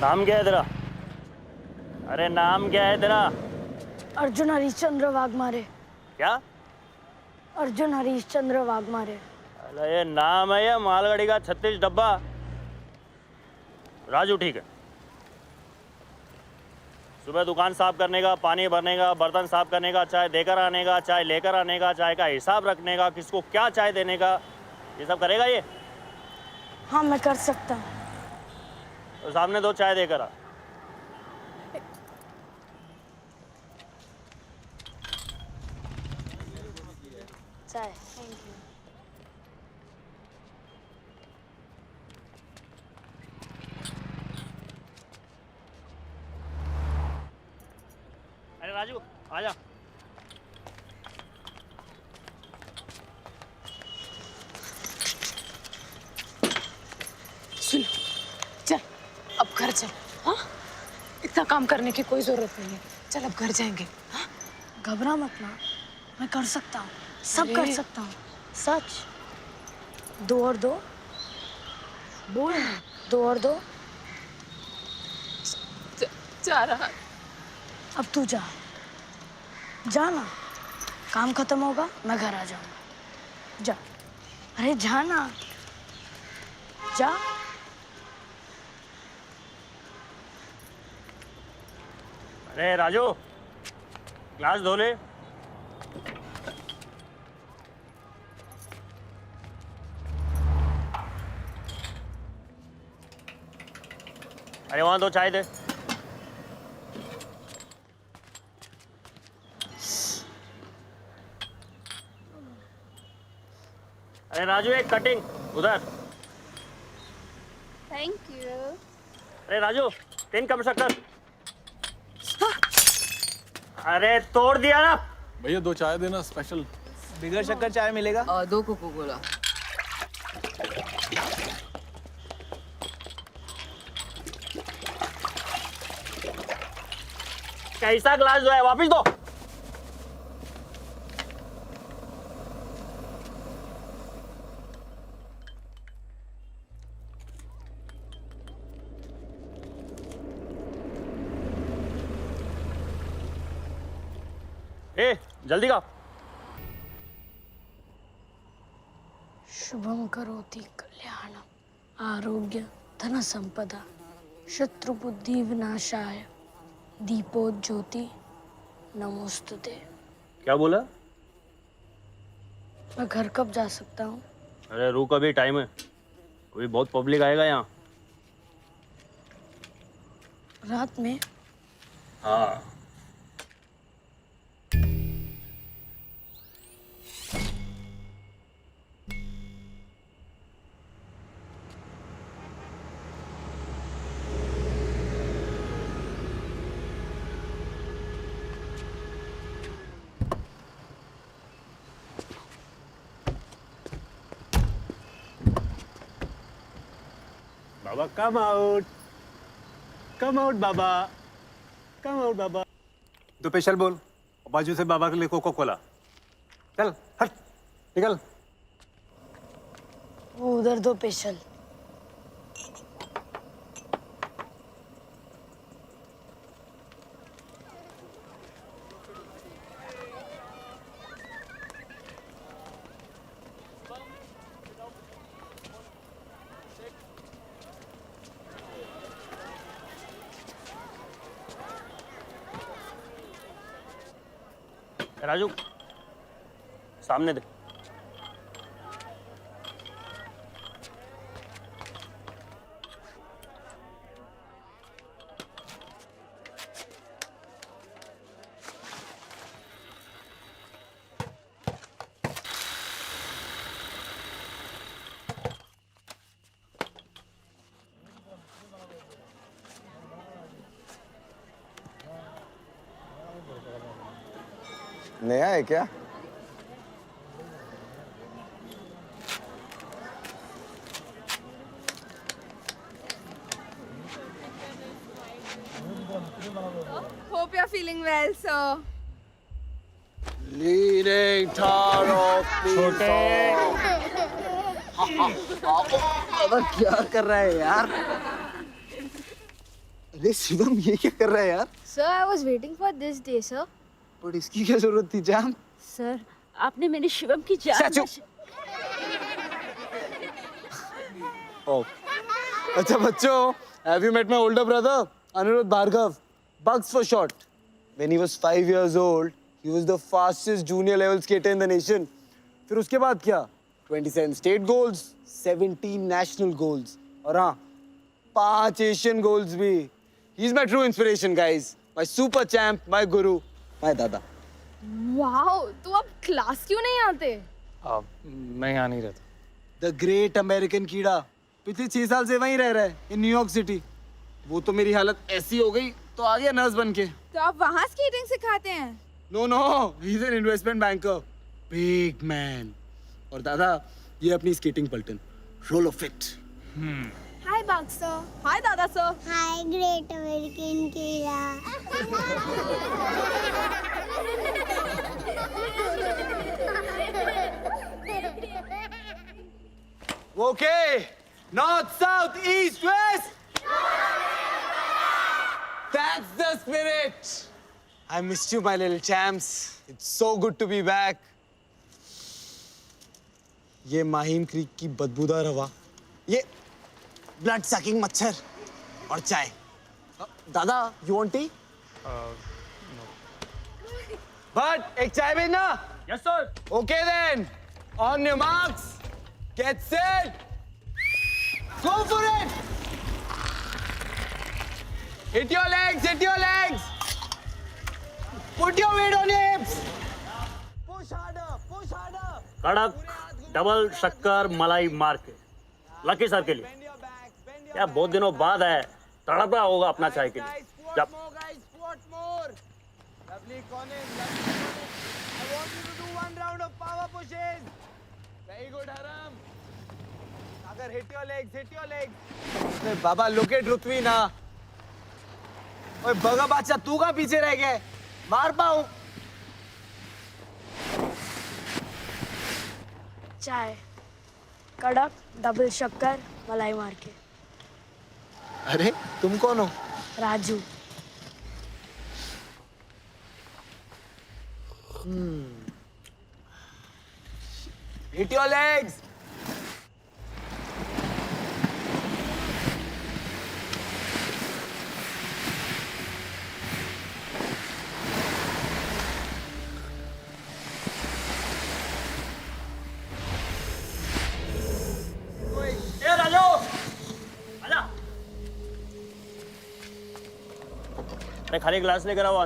नाम क्या है तेरा? अरे नाम क्या है तेरा? अर्जुन हरीशचंद्र वाघमारे। क्या? अर्जुन हरीशचंद्र वाघमारे। अरे ये नाम है या मालगाड़ी का 36 डब्बा? राजू ठीक है। सुबह दुकान साफ करने का, पानी भरने का, बर्तन साफ करने का, चाय देकर आने का, चाय लेकर आने का, चाय का हिसाब रखने का, किसको क्या चाय देने का, ये सब करेगा ये? हाँ मैं कर सकता हूँ। तो सामने 2 चाय देकर आ। चाय। अरे राजू आजा। सुन, चल अब घर चल। हाँ, इतना काम करने की कोई जरूरत नहीं है। चल अब घर जाएंगे। हाँ? घबरा मत ना, मैं कर सकता हूँ, सब कर सकता हूँ। सच। 2 और 2 बोल ना। 2 और 2। जा रहा। अब तू जा, जा ना। काम खत्म होगा मैं घर आ जाऊंगा। जा। अरे जा ना, जा। अरे राजू ग्लास धो ले। अरे वहां 2 चाय दे। अरे राजू एक कटिंग उधर। Thank you. अरे राजू 3 कम शक्कर। अरे तोड़ दिया ना। भैया 2 चाय देना स्पेशल। बिगर शक्कर चाय मिलेगा? 2 कोको कोला। कैसा ग्लास जो है वापिस दो। ए जल्दी का। शुभम करोति कल्याणम आरोग्य धन संपदा शत्रुबुद्धि विनाशाय दीपो ज्योति नमोस्तुते। क्या बोला? मैं घर कब जा सकता हूँ? अरे रुक अभी टाइम है, अभी बहुत पब्लिक आएगा यहाँ। रात में? हाँ। बाबा कम आउट बाबा, कम आउट बाबा। तो स्पेशल बोल, बाजू से बाबा के लिए कोको कोला। चल हट निकल। वो उधर 2 स्पेशल। राजू सामने दे। नया है क्या? Hope you're feeling well, sir. Leading Taro छोटे क्या कर रहा है यार? अरे शिवम ये क्या कर रहा है यार? Sir, I was waiting for this day, sir. पर इसकी क्या जरूरत थी जान? Sir, आपने मेरे शिवम की जान चुप। Oh. अच्छा बच्चों, have you met my older brother, Anirudh Bhargav? Bugs for short. When he was 5 years old, he was the fastest junior level skater in the nation. फिर उसके बाद क्या? 27 state goals, 17 national goals. और हाँ, 5 Asian goals भी. He's my true inspiration, guys. My super champ, my guru, my dada. Wow, तू अब class क्यों नहीं आते? मैं यहाँ नहीं रहता। The great American कीड़ा पिछले 6 साल से वहीं रह रहा है इन न्यूयॉर्क सिटी। वो तो मेरी हालत ऐसी हो गई तो आ गया नर्स बन के। तो आप वहाँ स्केटिंग सिखाते हैं? No no, he is an investment banker, big man. और दादा ये अपनी स्केटिंग पलटन, रोल ऑफ इट। हाय बाग सर। हाय दादा सर। हाय ग्रेट अमेरिकन कीड़ा। Okay, north, south, east, west. That's the spirit. I missed you, my little champs. It's so good to be back. ये Mahim creek की बदबूदार हवा, ये blood sucking मच्छर और चाय। दादा, you want tea? No. But एक चाय भेजना। Yes, sir. Okay then. On your marks. Get set! Go for it! Hit your legs, hit your legs! Put your weight on your hips! Push harder, push harder! कड़क double शक्कर मलाई मार के lucky sir के लिए क्या बहुत दिनों बाद है, तड़पा होगा अपना चाय के लिए। जब Squat more! Lovely Conan, lovely Conan. I want you to do 1 round of power pushes. Very good, Haram. Agar hit your legs, hit your legs. अरे बाबा look at रुतवी ना। ओए बगा बादशाह तू कहाँ पीछे रह गए? मार पाऊँ? चाय कड़क डबल शक्कर मलाई मार के। अरे तुम कौन हो? राजू। Hit your legs. ए राजू आजा। अरे खाली ग्लास लेकर आओ।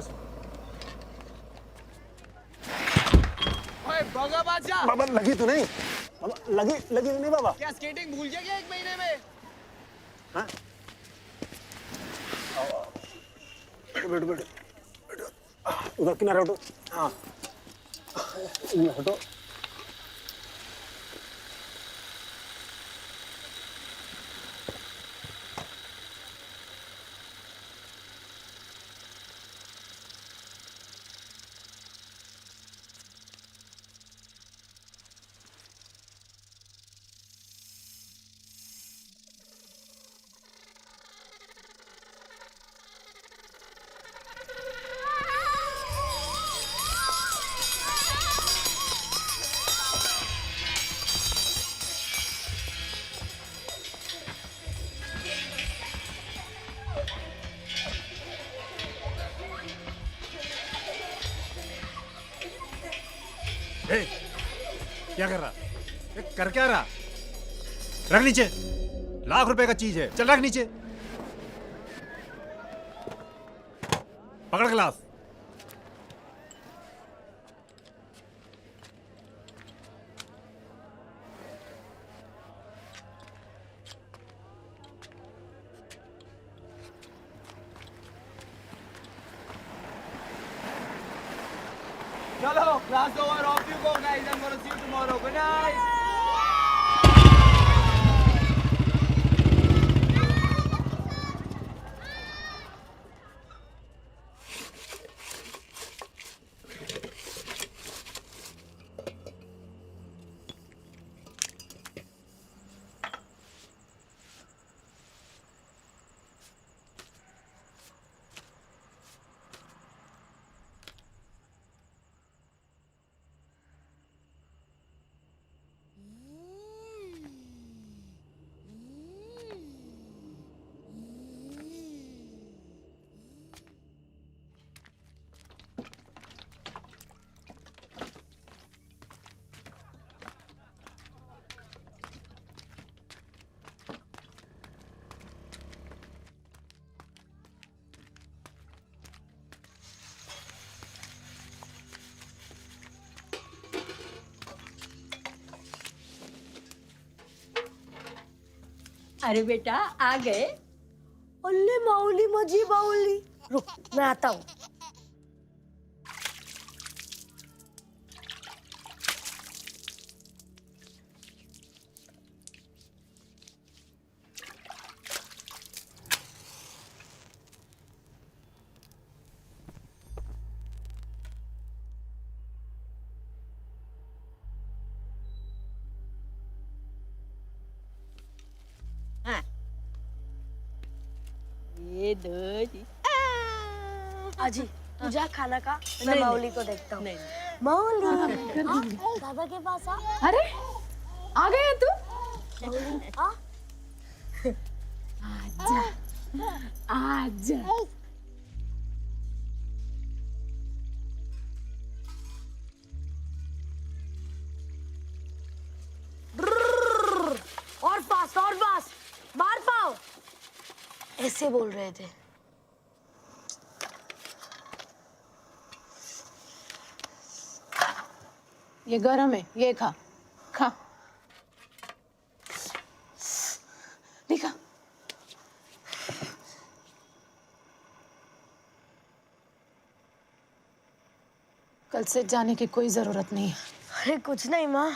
ओए बगा बादशाह। बाबा लगी तो नहीं? बाबा लगी तो नहीं बाबा? क्या स्केटिंग भूल जाएगा 1 महीने में? हाँ? बैठो बैठो उधर किनारे हटो। हाँ हटो। क्या कर रहा? कर क्या रहा? रख नीचे। ₹1,00,000 का चीज है, चल रख नीचे। पकड़ गिलास। चलो class over, off you go guys. I'm gonna see you tomorrow. Good night. अरे बेटा आ गए। अल्ले माऊली मजी बाउली, रुक मैं आता हूँ। ये दो जी। आजी तू जा खाना खा, मैं माऊली को देखता हूँ। माऊली दादा के पास आ। अरे आ गए तू? आ आजा आजा। और पास बाहर पाओ, ऐसे बोल रहे थे। ये गरम है, ये खा खा। देखा कल से जाने की कोई जरूरत नहीं है। अरे कुछ नहीं माँ,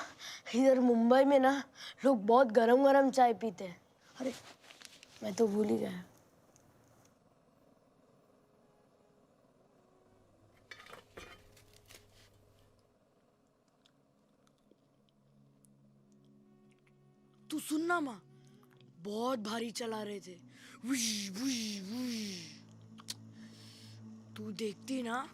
इधर मुंबई में ना लोग बहुत गरम गरम चाय पीते हैं। अरे मैं तो भूल ही गया। तू सुनना माँ, बहुत भारी चला रहे थे। Whoosh whoosh whoosh. तू देखती ना।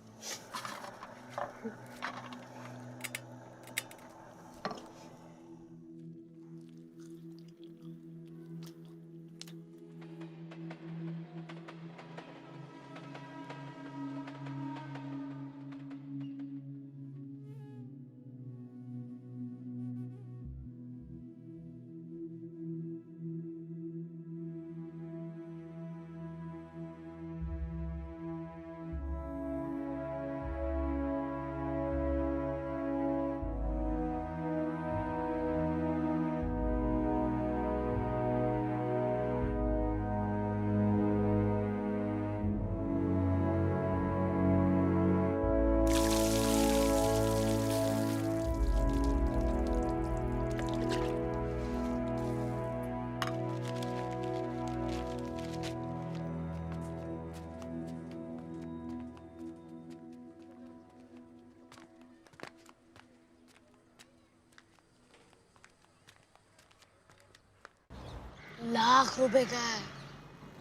लाख रुपए का है।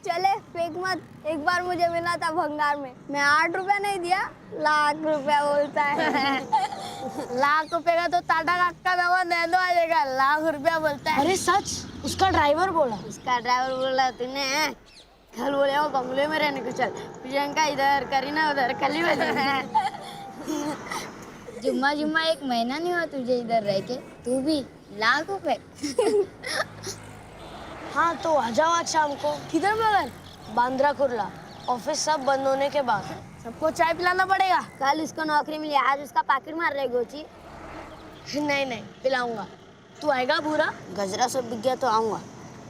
चले फेंक मत, एक बार मुझे मिला था भंगार में, मैं 8 रुपया नहीं दिया, लाख रुपया बोलता है। लाख रुपए का तो टाटा काका दवा दे दो आएगा, लाख रुपया बोलता है। अरे सच, उसका ड्राइवर बोला। उसका ड्राइवर बोला तूने कल बोले वो बंगले में रहने को चल, प्रियंका इधर करीना उधर, कल ही जुम्मा जुम्मा 1 महीना नहीं हुआ तुझे इधर रह के, तू भी लाख रुपए। हाँ तो आ जाओ आज शाम को। किधर मगर? बांद्रा कुर्ला, ऑफिस सब बंद होने के बाद। सबको चाय पिलाना पड़ेगा। कल इसको नौकरी मिली, आज उसका पैकेट मार रहे गोची। नहीं नहीं पिलाऊंगा। तू आएगा भूरा? गजरा सब बिक गया तो आऊंगा।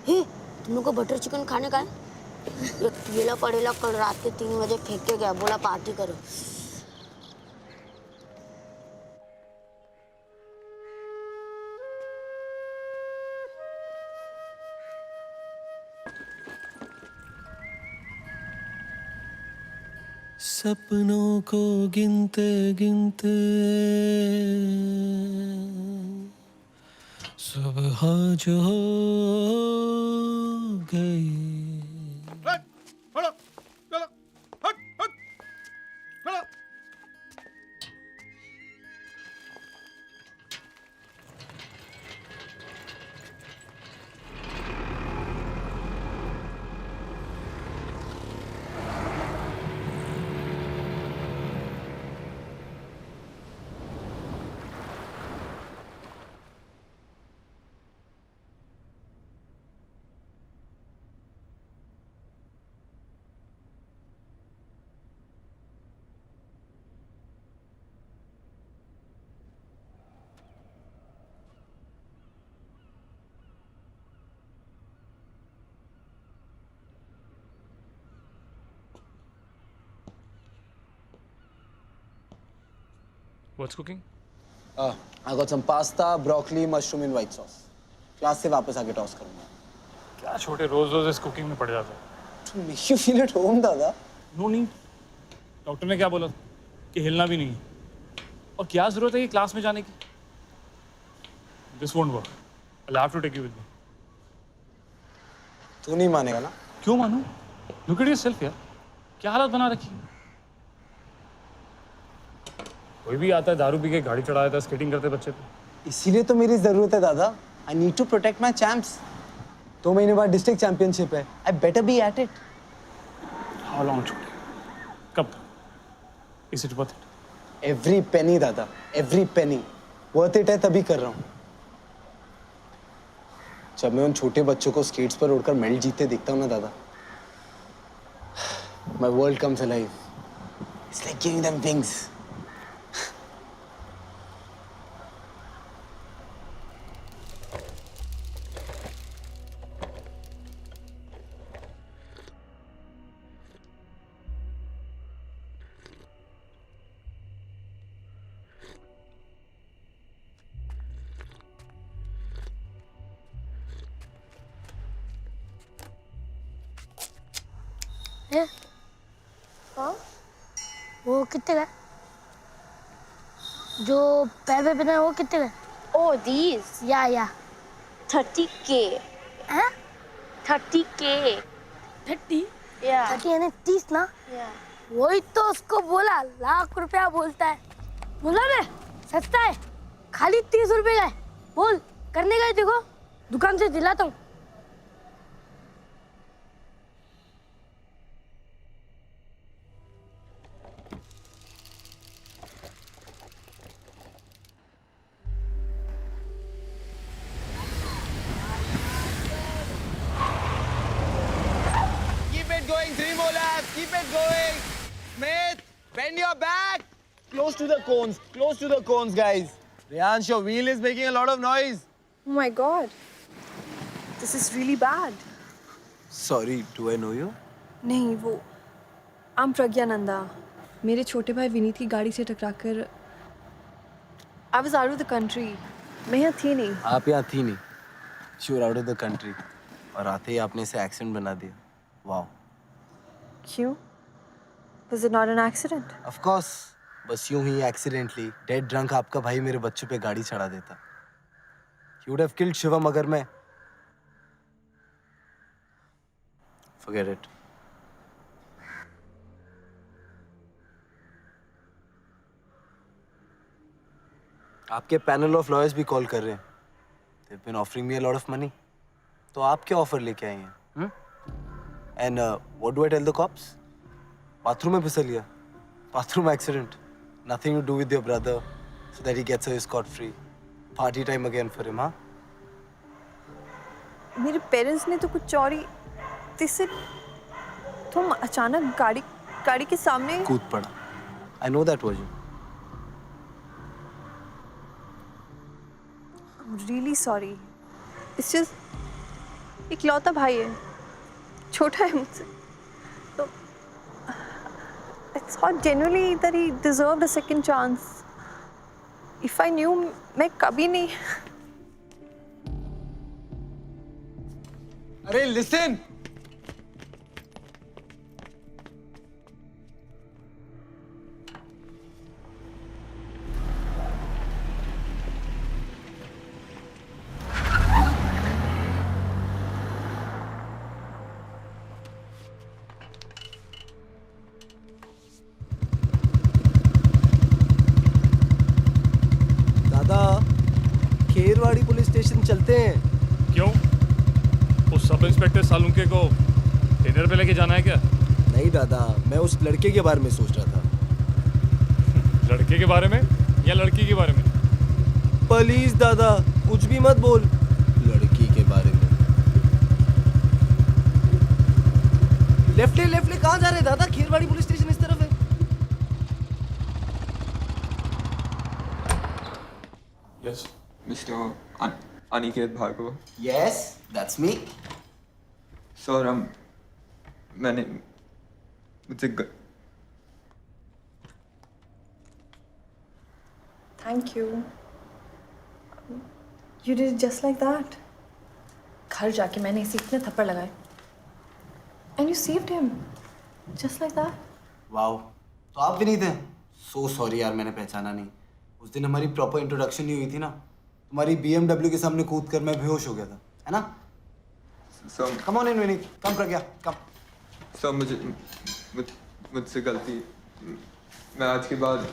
ही तुम लोग को बटर चिकन खाने का है? ये केला पड़ेला कल रात के 3 बजे फेंक के गया, बोला पार्टी करो। सपनों को गिनते गिनते सुबह जो हो गई। What's cooking? I got some pasta, broccoli, mushroom in white sauce. Class से वापस आके टॉस करूंगा. क्या छोटे रोज इस कुकिंग में पड़ जाते हैं. To make you feel at home, दादा. नो नहीं. डॉक्टर ने क्या बोला कि हिलना भी नहीं है. और क्या जरूरत है ये क्लास में जाने की? This won't work. I'll have to take you with me. तू नहीं मानेगा ना? क्यों मानूं? Look at yourself यार. क्या हालत बना रखी है? कोई भी आता है दारू पी के गाड़ी चढ़ा देता है स्केटिंग करते बच्चे पे. इसीलिए तो मेरी जरूरत है दादा. I need to protect my champs. 2 महीने बाद डिस्ट्रिक्ट चैंपियनशिप है. I better be at it. How long छोटे? कब? Is it worth it? Every penny दादा. Every penny. Worth it है तभी कर रहा हूँ. जब मैं उन छोटे बच्चों को स्केट्स पर उड़कर मेडल जीतते देखता हूँ ना दादा, my world comes alive. It's like giving them wings. वो कितने का? जो पैर पे पहना है वो कितने का? Oh, these. या 30K. हैं? 30K. 30? Yeah. 30 यानी 30 ना? Yeah. वही तो उसको बोला, लाख रुपया बोलता है. बोला मैं, सस्ता है, खाली 30 रुपए का है. बोल, करने गए देखो, दुकान से दिलाता हूँ. Going, 3 more laps. Keep it going. Smith, bend your back. Close to the cones. Close to the cones, guys. Riyansh, your wheel is making a lot of noise. Oh my God. This is really bad. Sorry, do I know you? नहीं वो I'm Praggnanandhaa. मेरे छोटे भाई विनीत की गाड़ी से टकराकर I was out of the country. मैं यहाँ थी नहीं. आप यहाँ थी नहीं. You were out of the country. और आते ही आपने इसे एक्सीडेंट बना दिया. Wow. क्यों? Was it not an accident? Of course. बस यूं ही accidentally dead drunk आपका भाई मेरे बच्चों पे गाड़ी चढ़ा देता. He would have killed Shivam अगर मैं. Forget it. आपके पैनल ऑफ लॉयर्स भी कॉल कर रहे हैं. They've been offering me a lot of money. तो आप क्या ऑफर लेके आए हैं? And what do I tell the cops? Bathroom में फिसल गया. Bathroom accident. Nothing to do with your brother, so that he gets away scot free. Party time again for him, हाँ? मेरे पेरेंट्स ने तो कुछ चोरी तिसे तुम अचानक गाड़ी के सामने कूद पड़ा. I know that version. I'm really sorry. It's just इकलौता भाई है. छोटा है मुझसे. तो I thought genuinely that he deserved a second chance. If I knew, मैं कभी नहीं. अरे listen. खेरवाड़ी पुलिस स्टेशन चलते हैं. क्यों? उस सब इंस्पेक्टर सालुंके को डिनर पे लेके जाना है क्या? नहीं दादा, मैं उस लड़के के बारे में सोच रहा था. लड़के के बारे में या लड़की के बारे में? प्लीज दादा, कुछ भी मत बोल. लड़की के बारे में. लेफ्ट ले कहाँ जा रहे दादा? खेरवाड़ी पुलिस स्टेशन इस तरफ है. Yes. Mr. Aniket Bhargava. Yes, that's me. Sir, मैंने मुझे Thank you. You did it just like that. घर जाके मैंने इसे इतने थप्पड़ लगाए. And you saved him. Just like that. Wow, तो आप भी नहीं थे? So sorry यार, मैंने पहचाना नहीं. उस दिन हमारी प्रॉपर इंट्रोडक्शन नहीं हुई थी ना. तुम्हारी BMW के सामने कूद कर मैं बेहोश हो गया था, है ना? Sir Come on in, Vinny. Come Pragya, come. Sir मुझसे गलती. मैं आज के बाद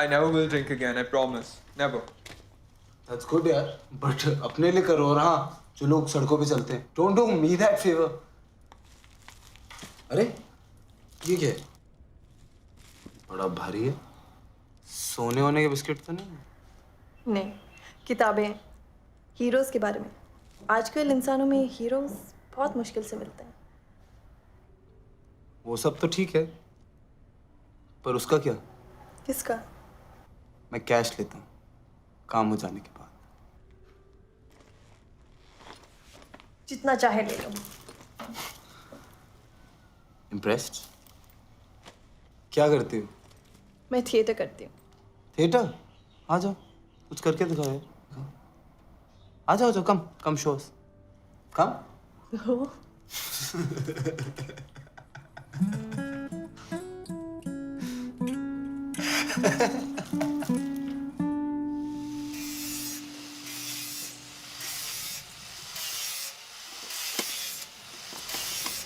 I never will drink again. I promise. Never. That's good यार. But अपने लिए करो और हाँ, जो लोग सड़कों पे चलते हैं. Don't do me that favor. अरे ये क्या है? बड़ा भारी है. सोने होने के बिस्किट तो नहीं? नहीं, किताबें हीरोज के बारे में. आजकल इंसानों में हीरोज बहुत मुश्किल से मिलते हैं. वो सब तो ठीक है, पर उसका क्या? किसका? मैं कैश लेता हूँ काम हो जाने के बाद. जितना चाहे ले लो. इम्प्रेस्ड? क्या करती हो? मैं थिएटर करती हूँ. थिएटर? आ जाओ, कुछ करके दिखाओ यार. आ जाओ, जाओ, कम शोज. कम.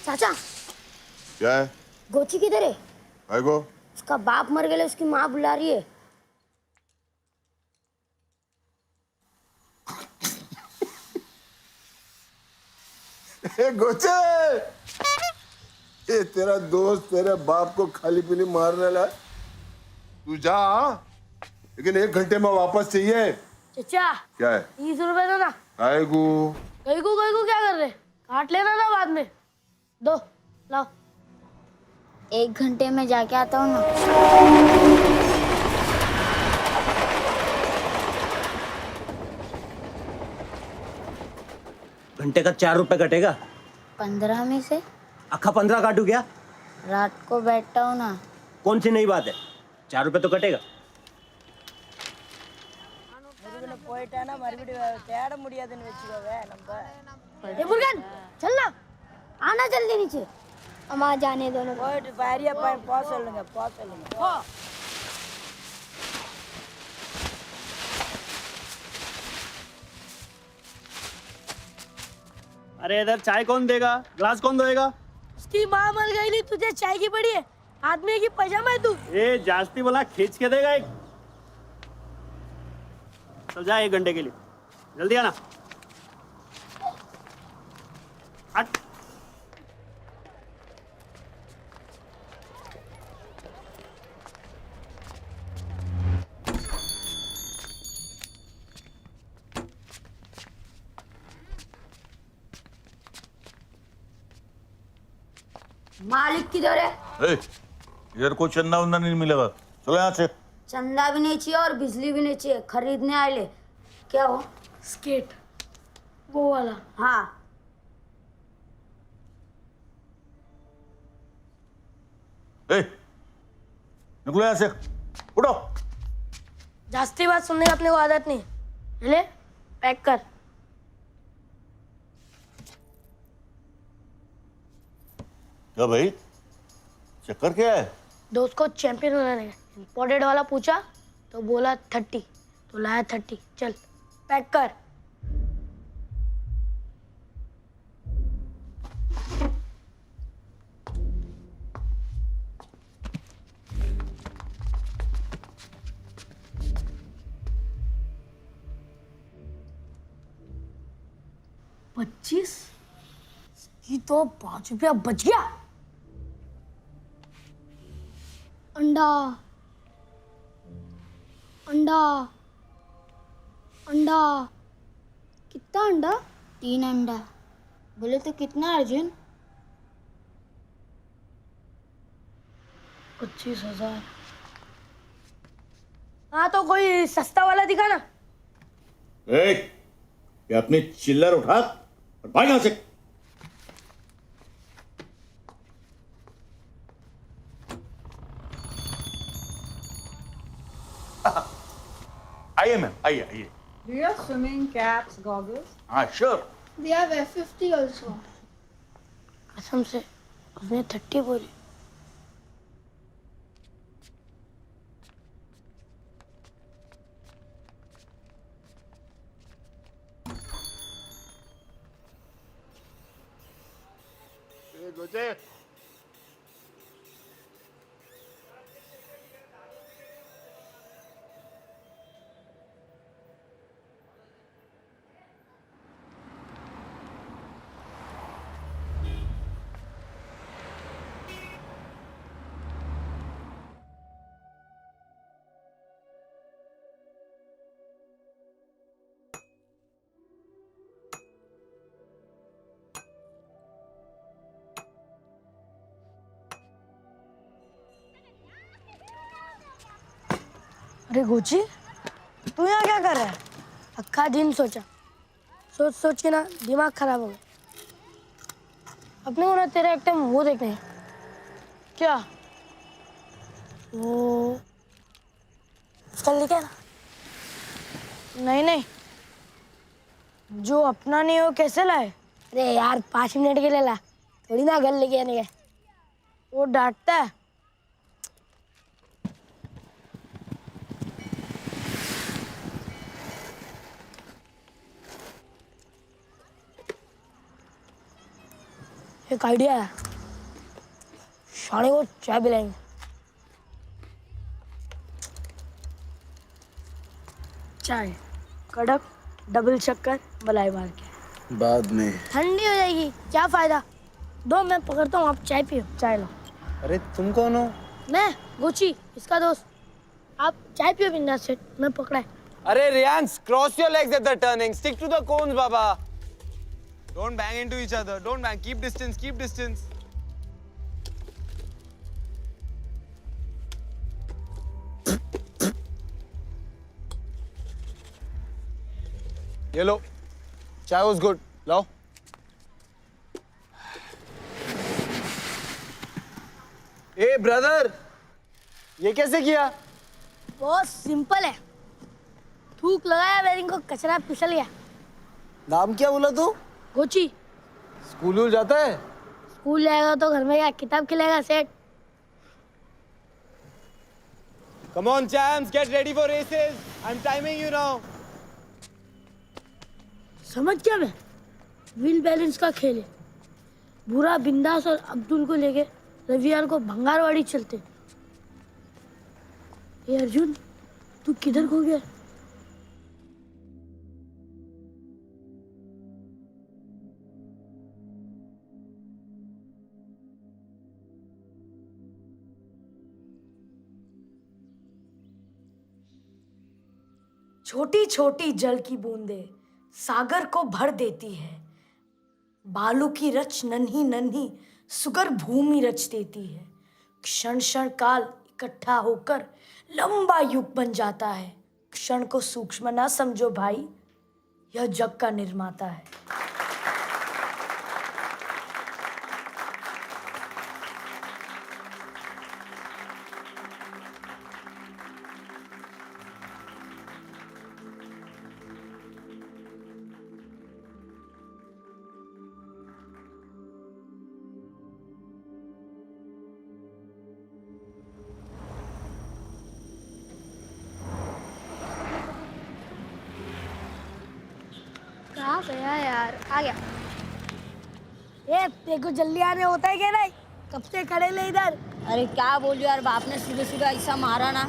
चाचा क्या है? गोची किधर है? काय को? उसका बाप मर गया, उसकी माँ बुला रही है. गोचे, ये तेरा दोस्त तेरे बाप को खाली पीली मारने ला. तू जा, लेकिन 1 घंटे में वापस चाहिए. चाचा क्या है? 30 रुपए दो ना. आएगू. गई को क्या कर रहे? काट लेना था बाद में. दो लाओ. 1 घंटे में जाके आता हूँ ना. घंटे का 4 रुपए कटेगा. 15 में से अक्खा 15 काटू क्या? रात को बैठता हूँ ना. कौन सी नई बात है? 4 रुपए तो कटेगा. ए मुर्गन चल ना. आना जल्दी नीचे. हम आ जाने दो ना. अरे इधर चाय कौन देगा? ग्लास कौन धोएगा? उसकी माँ मर गई नहीं, तुझे चाय की पड़ी है. आदमी की पजामा है तू. ए जास्ती बोला खींच के देगा एक. चल जा 1 घंटे के लिए. जल्दी आना. हट. मालिक किधर है? इधर कोई चंदा वंदा नहीं मिलेगा. चलो यहाँ से. चंदा भी नहीं चाहिए और बिजली भी नहीं चाहिए. खरीदने आए ले. क्या हो? स्केट वो वाला. हाँ. निकलो यहाँ से. उठो. जास्ती बात सुनने की अपने को आदत नहीं. ले पैक कर. क्या भाई, चक्कर क्या है? दोस्त को चैंपियन बनाने का. इम्पोर्टेड वाला पूछा तो बोला 30, तो लाया 30. चल पैक कर. $25 ये तो 5 रुपया बच गया. अंडा अंडा अंडा. कितना अंडा? 3 अंडा. बोले तो कितना अर्जुन? 25,000. हाँ तो कोई सस्ता वाला दिखा ना. ये अपनी चिल्लर उठा और भाग यहाँ से. आइए आइए। Do you have swimming caps, goggles? हाँ sure. We have F50 also. कसम से उसने 30 बोली। गोचे अरे गोची, तू यहाँ क्या कर रहा है? अक्का दिन सोचा, सोच सोच के ना दिमाग खराब हो गया। अपने को ना तेरा एक टाइम वो देखने हैं। क्या? वो उसका लिखा है ना? नहीं नहीं, जो अपना नहीं हो कैसे लाए? अरे यार 5 मिनट के लिए ला, थोड़ी ना घर लेके आने का। वो डांटता है। एक आइडिया है, शाने को चाय पिलाएंगे। चाय कड़क, डबल शक्कर, मलाई मार के। बाद में। ठंडी हो जाएगी, क्या फायदा? दो मैं पकड़ता हूँ, आप चाय पियो। चाय लो। अरे तुम कौन हो? मैं गोची, इसका दोस्त। आप चाय पियो बिंदास से, मैं पकड़ा है। अरे Riyans, cross your legs at the turning, stick to the cones बाबा। Don't bang into each other. Don't bang. Keep distance. Keep distance. ये लो, चाय was good. लाओ। ए ब्रदर, ये कैसे किया? बहुत सिंपल है। थूक लगाया, बेरिंग को कचरा फिसल गया। नाम क्या बोला तू? गोची। स्कूल जाता है? स्कूल जाएगा तो घर में क्या किताब खिलाएगा सेठ? Come on champs, get ready for races. I'm timing you now. समझ क्या मैं? व्हील बैलेंस का खेल है। बुरा बिंदास और अब्दुल को लेके रविवार को भंगारवाड़ी चलते। ये अर्जुन, तू किधर खो गया? छोटी छोटी जल की बूंदें सागर को भर देती है। बालू की रच नन्ही नन्ही सुगर भूमि रच देती है। क्षण क्षण काल इकट्ठा होकर लंबा युग बन जाता है। क्षण को सूक्ष्म ना समझो भाई, यह जग का निर्माता है। कहाँ गया यार? आ गया। ए, तेरे को जल्दी आने होता है क्या नहीं? कब से खड़े ले इधर? अरे क्या बोलियो यार, बाप ने सीधे सीधा ऐसा मारा ना।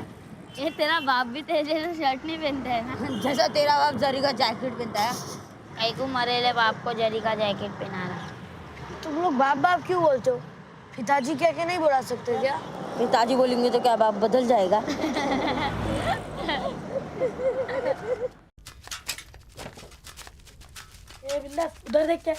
ये तेरा बाप भी तेरे जैसा शर्ट नहीं पहनता है ना? जैसा तेरा बाप जरी का जैकेट पहनता है। कई को मरेले बाप को जरी का जैकेट पहना रहा। तुम लोग बाप बाप क्यों बोलते हो? पिताजी कह के नहीं बुला सकते क्या? पिताजी बोलेंगे तो क्या बाप बदल जाएगा? ए बिंदास, उधर देख क्या?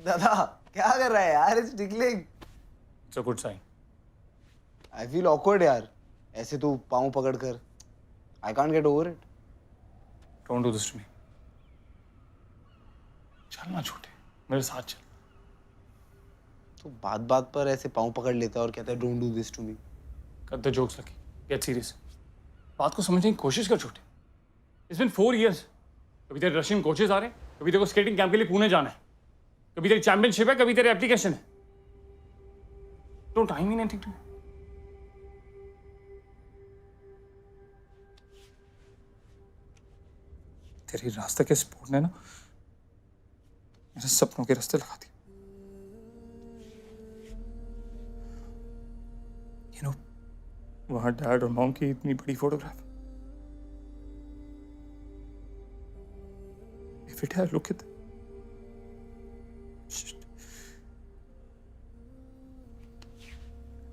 दादा क्या कर रहा है यार? It's tickling. It's a good sign. I feel awkward यार, ऐसे तू पाँव पकड़ कर. I can't get over it. Don't do this to me. चल ना छोटे, मेरे साथ चल. तो बात बात पर ऐसे पाँव पकड़ लेता है और कहता है don't do this to me. Cut the jokes Lucky, get serious. बात को समझने की कोशिश कर छोटे. It's been 4 years. कभी तेरे रशियन कोचेस आ रहे हैं, कभी तेरे को स्केटिंग कैंप के लिए पुणे जाना है, कभी तेरी चैंपियनशिप है, कभी तेरे एप्लीकेशन है. Don't I mean anything to me. तेरी रास्ते के स्पोर्ट ने ना मेरे सपनों के रास्ते लगा दिए. यू नो, वहां डैड और मॉम की इतनी बड़ी photograph. Every day I look at them. Shit.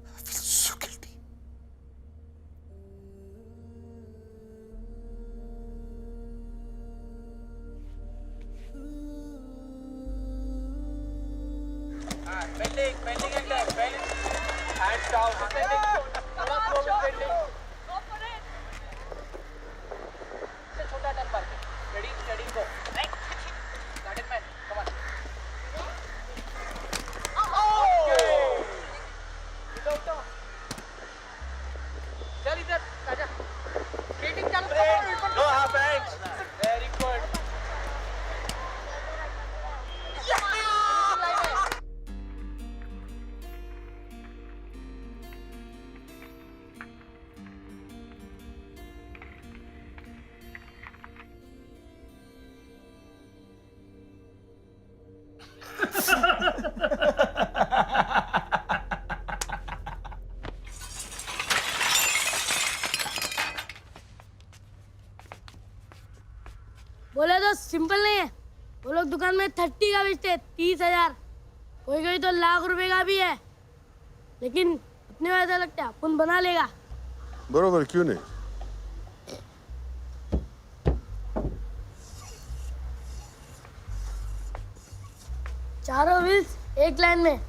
I feel so guilty. Bending and left, bend. Hands down, bending. Come on, go for it. Go for it. से छोटा turn मार के. Ready, steady, go. Right. Got it, man. Come on. Okay. Without. चल इधर, आजा. Skating चल. No half hands. Very good. बोले तो सिंपल नहीं है. वो लोग दुकान में 30 का बेचते हैं, 30,000. कोई कोई तो लाख रुपए का भी है. लेकिन अपने को ऐसा लगता है अपन बना लेगा. बरोबर, क्यों नहीं? चारों व्हील्स एक लाइन में,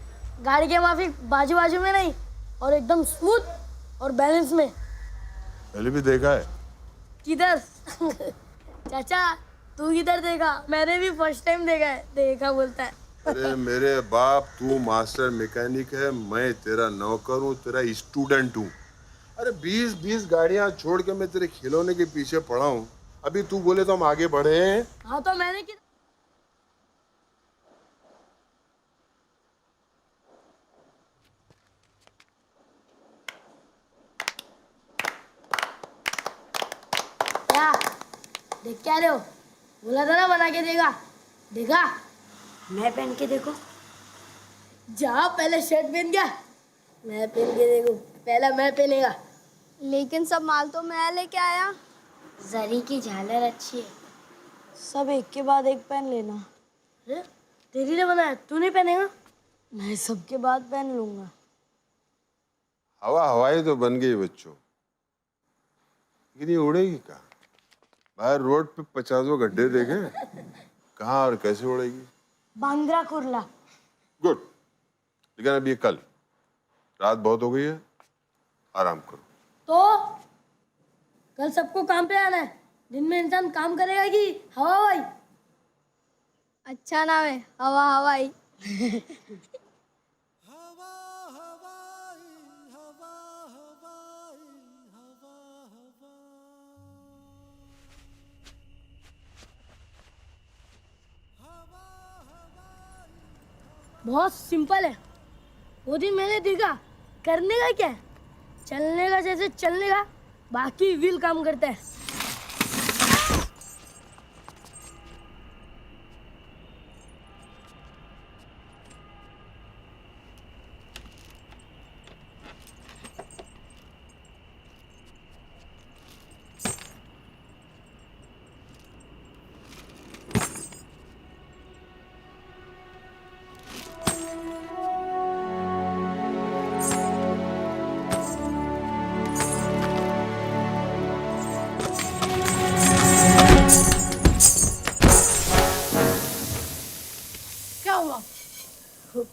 गाड़ी के माफिक बाजू बाजू में नहीं, और एकदम स्मूथ और बैलेंस में. पहले भी देखा है. किधर? चाचा तू किधर देखा? मैंने भी फर्स्ट टाइम देखा है. देखा बोलता है. अरे मेरे बाप, तू मास्टर मैकेनिक है, मैं तेरा नौकर हूँ, तेरा स्टूडेंट हूँ. अरे 20-20 गाड़ियाँ छोड़ के मैं तेरे खिलौने के पीछे पड़ा हूँ. अभी तू बोले तो हम आगे बढ़े हैं. हाँ तो मैंने क्या देख क्या रहे हो? बोला था ना बना के देगा. देखा? मैं पहन के देखो. जा पहले शर्ट पहन गया. मैं पहन के देखो. पहला मैं पहनेगा. लेकिन सब माल तो मैं लेके आया. जरी की झालर अच्छी है. सब एक के बाद एक पहन लेना. अरे तेरी ने बनाया, तू नहीं पहनेगा? मैं सबके बाद पहन लूंगा. हवा हवाई तो बन गई बच्चों, लेकिन ये उड़ेगी कहाँ? बाहर रोड पे 50 गड्ढे देखे, कहाँ और कैसे उड़ेगी? बांद्रा कुर्ला. गुड. लेकिन अभी कल रात बहुत हो गई है, आराम करो. तो कल सबको काम पे आना है. दिन में इंसान काम करेगा कि हवा हवाई? अच्छा नाम है, हवा हवाई. बहुत सिंपल है. वो दिन मैंने देखा. करने का क्या है? चलने का जैसे चलने का, बाकी व्हील काम करता है.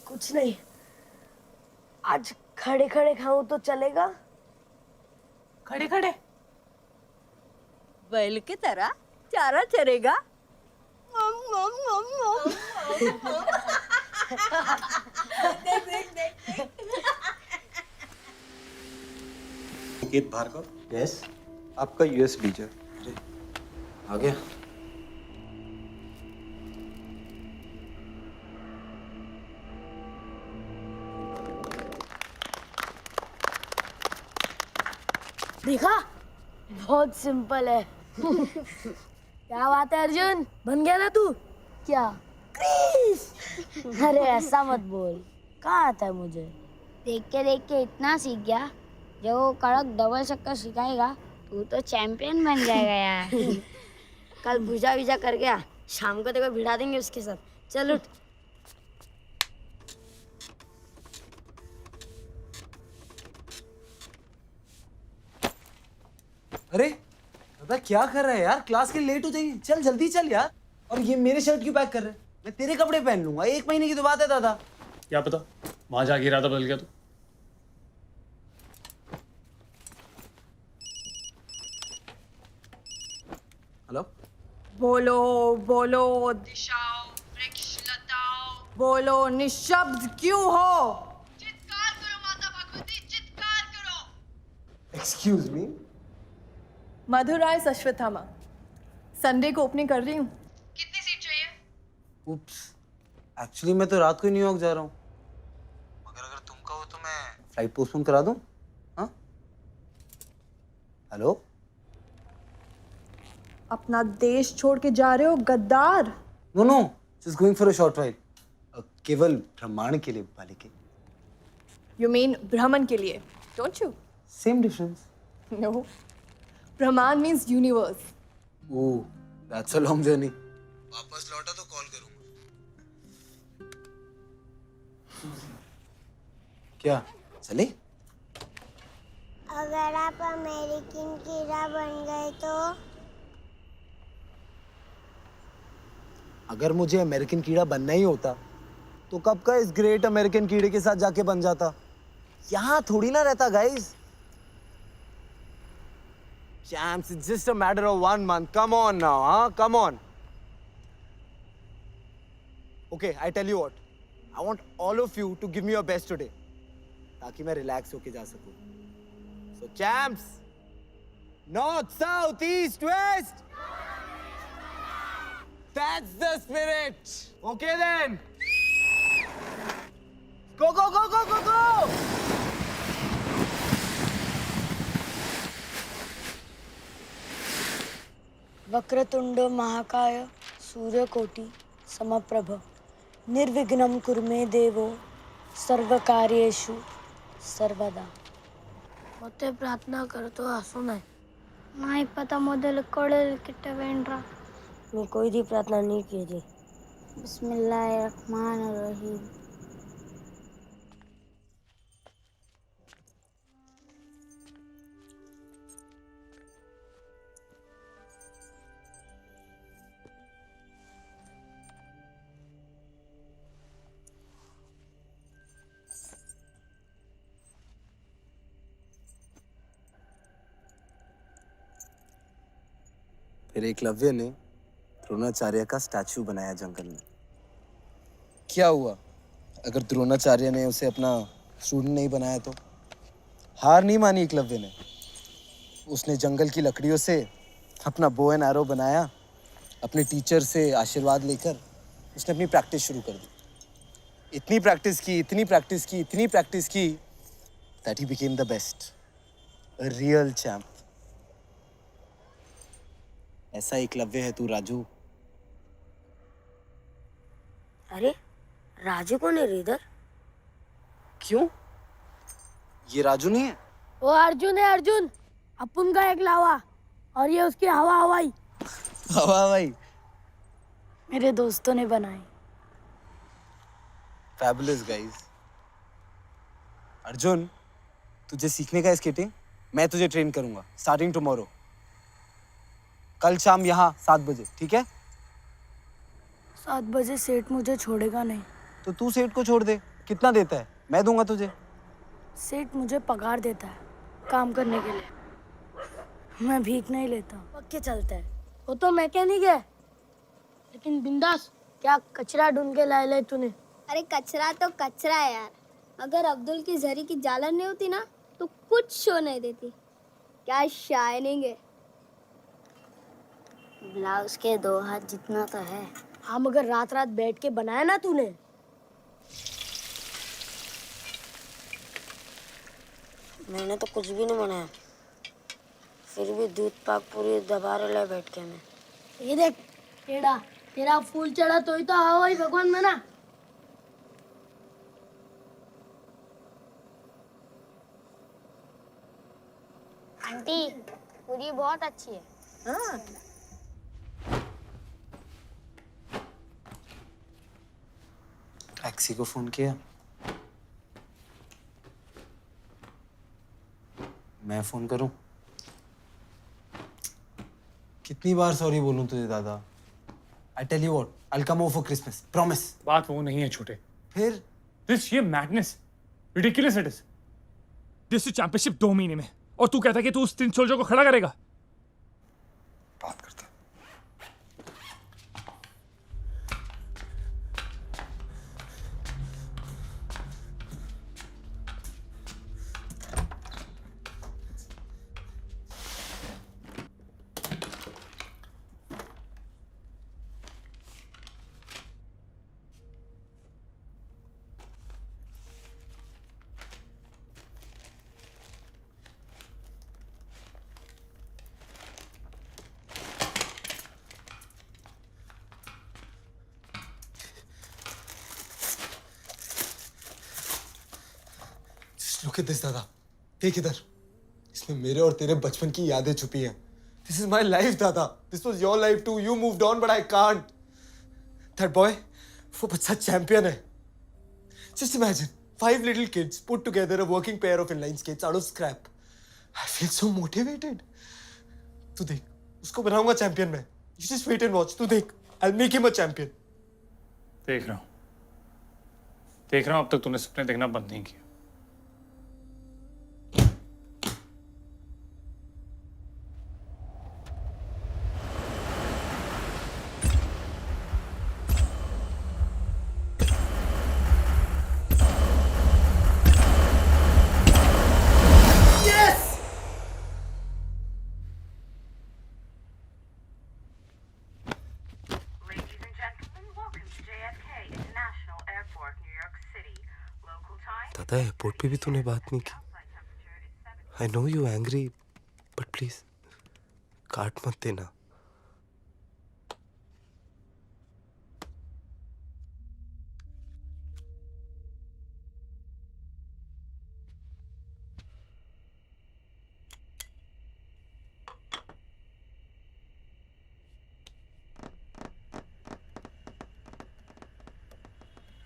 कुछ नहीं. आज खड़े खड़े खाऊं तो चलेगा? खड़े खड़े बैल की तरह चारा चरेगा। निकेत भार्गव। यस, आपका यूएस वीजा आ गया। देखा, बहुत सिंपल है। क्या बात है अर्जुन, बन गया ना तू? क्या? क्रिस! अरे ऐसा मत बोल, कहाँ आता है मुझे? देख के इतना सीख गया, जब वो कड़क डबल शक्कर सिखाएगा तू तो चैंपियन बन जाएगा यार। कल पूजा विजा कर गया, शाम को देखो भिड़ा देंगे उसके साथ। चल उठ। अरे दादा क्या कर रहा है यार, क्लास के लेट हो जाएगी। चल जल्दी चल यार। और ये मेरे शर्ट क्यों पैक कर रहे हैं? मैं तेरे कपड़े पहन लूंगा, 1 महीने की तो बात है दादा। क्या पता वहां जाके इरादा बदल गया तो। हेलो, बोलो बोलो दिशाओ, वृक्ष लताओ, बोलो निशब्द क्यों हो? चित्कार करो माता भगवती, चित्कार करो। Excuse me. मधुराय अश्वत्थामा, संडे को ओपनिंग कर रही हूँ। कितनी सीट चाहिए? उप्स, एक्चुअली मैं तो रात को ही न्यूयॉर्क जा रहा हूँ। मगर अगर तुम कहो तो मैं फ्लाइट पोस्टपोन करा दूँ। हाँ, हेलो, अपना देश छोड़ के जा रहे हो गद्दार? No no, just going for a short ride. केवल ब्रह्मांड के लिए बालिके। यू मीन ब्रह्मन के लिए, don't you? Same difference. No, Brahmand means universe. Oh, that's a long journey. वापस लौटा तो कॉल करूंगा। क्या चले? अगर आप अमेरिकन कीड़ा बन गए तो? अगर मुझे अमेरिकन कीड़ा बनना ही होता तो कब का इस ग्रेट अमेरिकन कीड़े के साथ जाके बन जाता। यहाँ थोड़ी ना रहता guys. Champs, it's just a matter of 1 month. Come on now, huh? Come on. Okay, I tell you what. I want all of you to give me your best today, ताकि मैं relax होके जा सकूं. So, champs, north, south, east, west. That's the spirit. Okay then. Go, go, go, go, go, go. Vakratunda महाकाय सूर्यकोटि समप्रभ निर्विघ्नं कुरु मे देवो सर्वकार्येषु सर्वदा. ಮತ್ತೆ ಪ್ರಾರ್ಥನಾ करतो असो नाही. नहीं पता मोदल कळेल किट्टा वेंड्रा. मैं कोई भी प्रार्थना नहीं की थी. बिस्मिल्लाहिर्रहमानिर्रहीम. फिर एकलव्य ने द्रोणाचार्य का स्टैचू बनाया जंगल में। क्या हुआ अगर द्रोणाचार्य ने उसे अपना स्टूडेंट नहीं बनाया तो? हार नहीं मानी एकलव्य ने। उसने जंगल की लकड़ियों से अपना बो एंड एरो बनाया। अपने टीचर से आशीर्वाद लेकर उसने अपनी प्रैक्टिस शुरू कर दी। इतनी प्रैक्टिस की, इतनी प्रैक्टिस की, इतनी प्रैक्टिस की that he became the best, a real champ. ऐसा एकलव्य है तू राजू। अरे राजू कौन है इधर? क्यों? ये राजू नहीं है? वो अर्जुन है, अर्जुन अपन का एक लावा और ये उसकी हवा हवाई। हवा भाई मेरे दोस्तों ने बनाई। Fabulous guys. अर्जुन, तुझे सीखने का है स्केटिंग? मैं तुझे ट्रेन करूंगा स्टार्टिंग टुमारो। कल शाम यहाँ 7 बजे, ठीक है? 7 बजे सेठ मुझे छोड़ेगा नहीं। तो तू सेठ को छोड़ दे। कितना देता है? मैं दूंगा तुझे। सेठ मुझे पगार देता है काम करने के लिए, मैं भीख नहीं लेता। पक्के चलता है, वो तो मैकेनिक है। लेकिन बिंदास क्या कचरा ढूंढ के लाए ले तूने। अरे कचरा तो कचरा है यार, अगर अब्दुल की जरी की जालन नहीं होती ना तो कुछ शो नहीं देती। क्या शाइनिंग है। ब्लाउज के 2 हाथ जितना तो है। हाँ मगर रात रात बैठ के बनाया ना तूने। मैंने तो कुछ भी नहीं बनाया, फिर भी दूध पाक पूरी दबा रहे बैठ के मैं। ये देख टेढ़ा, तेरा फूल चढ़ा तो ही तो हवा ही भगवान में ना। आंटी पूरी बहुत अच्छी है। हाँ टैक्सी को फोन किया? मैं फोन करूं? कितनी बार सॉरी बोलूं तुझे दादा? I tell you what, I'll come over for Christmas, promise. बात वो नहीं है छोटे। फिर? दिस ये madness, ridiculous it is. This championship 2 महीने में, और तू कहता है कि तू उस 3 सोल्जर को खड़ा करेगा। बात करते हैं। Look at this, दादा। देख इधर, इसमें मेरे और तेरे बचपन की यादें छुपी हैं। This is my life, दादा। This was your life too. You moved on, but I can't. That boy, वो बच्चा चैंपियन है। Just imagine, 5 little kids put together a working pair of inline skates out of scrap. I feel so motivated. तू देख, उसको बनाऊंगा champion मैं। You just wait and watch. तू देख, I'll make him a champion. देख रहा हूं अब तक तूने सपने देखना बंद नहीं किया। दादा एयरपोर्ट पे भी तूने बात नहीं की। I know you angry, but please काट मत देना।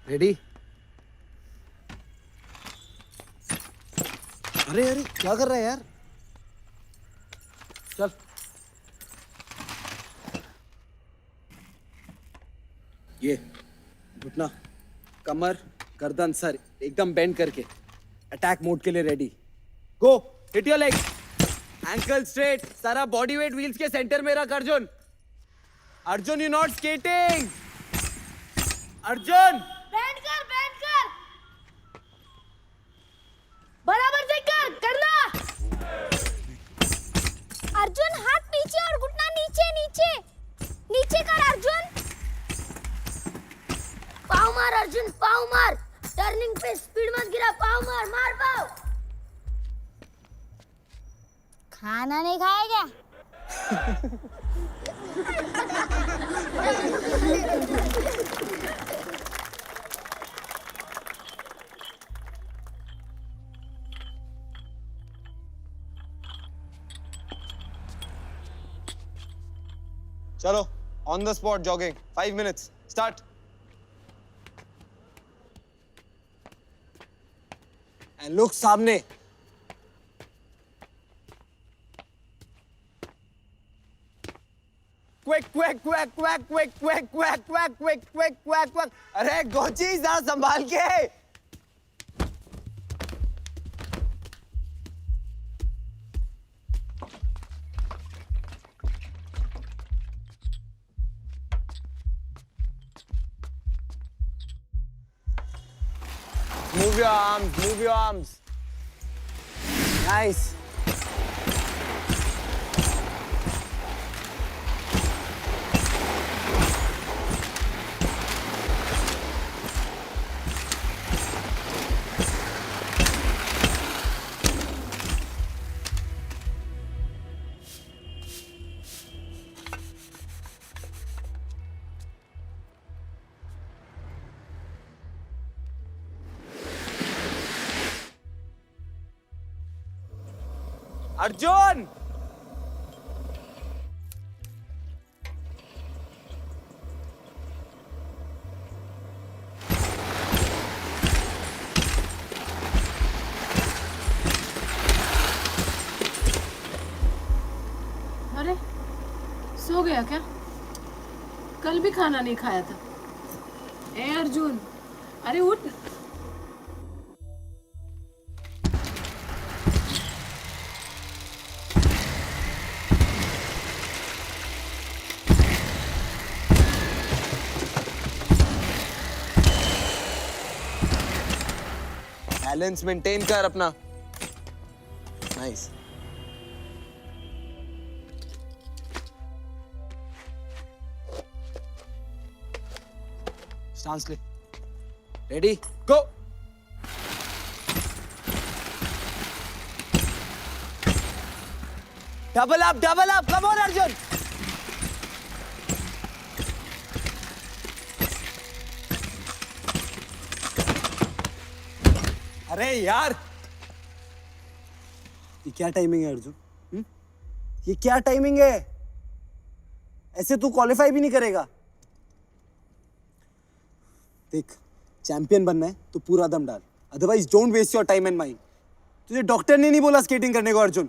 रेडी? अरे अरे क्या कर रहा है यार? चल। ये घुटना, कमर, गर्दन, सर एकदम बेंड करके अटैक मोड के लिए ready. Go, hit your leg, ankle straight, सारा बॉडी वेट व्हील्स के सेंटर में रख। Arjun, Arjun you not skating. Arjun बैठ कर बराबर से करना। अर्जुन हाथ पीछे और घुटना नीचे नीचे नीचे कर। अर्जुन पाँव मार, अर्जुन पाँव मार। टर्निंग पे स्पीड मत गिरा, पाँव मार, मार पाँव। खाना नहीं खाया क्या? चलो, on the spot jogging, 5 minutes, start. And look सामने. Quick, quick, quick, quick, quick, quick, quick, quick, quick, quick, quick, quick. अरे गोची जरा संभाल के. Move your arms, move your arms. Nice. Arjun अरे सो गया क्या? कल भी खाना नहीं खाया था। ए अर्जुन, अरे उठ। बैलेंस मेंटेन कर अपना। नाइस। स्टांस ले। Ready go. Double up, come on Arjun. अरे यार, ये क्या टाइमिंग है अर्जुन? ये क्या टाइमिंग है? ऐसे तू क्वालिफाई भी नहीं करेगा। देख, चैंपियन बनना है तो पूरा दम डाल, otherwise don't waste your time and mind. तुझे डॉक्टर ने नहीं बोला स्केटिंग करने को अर्जुन।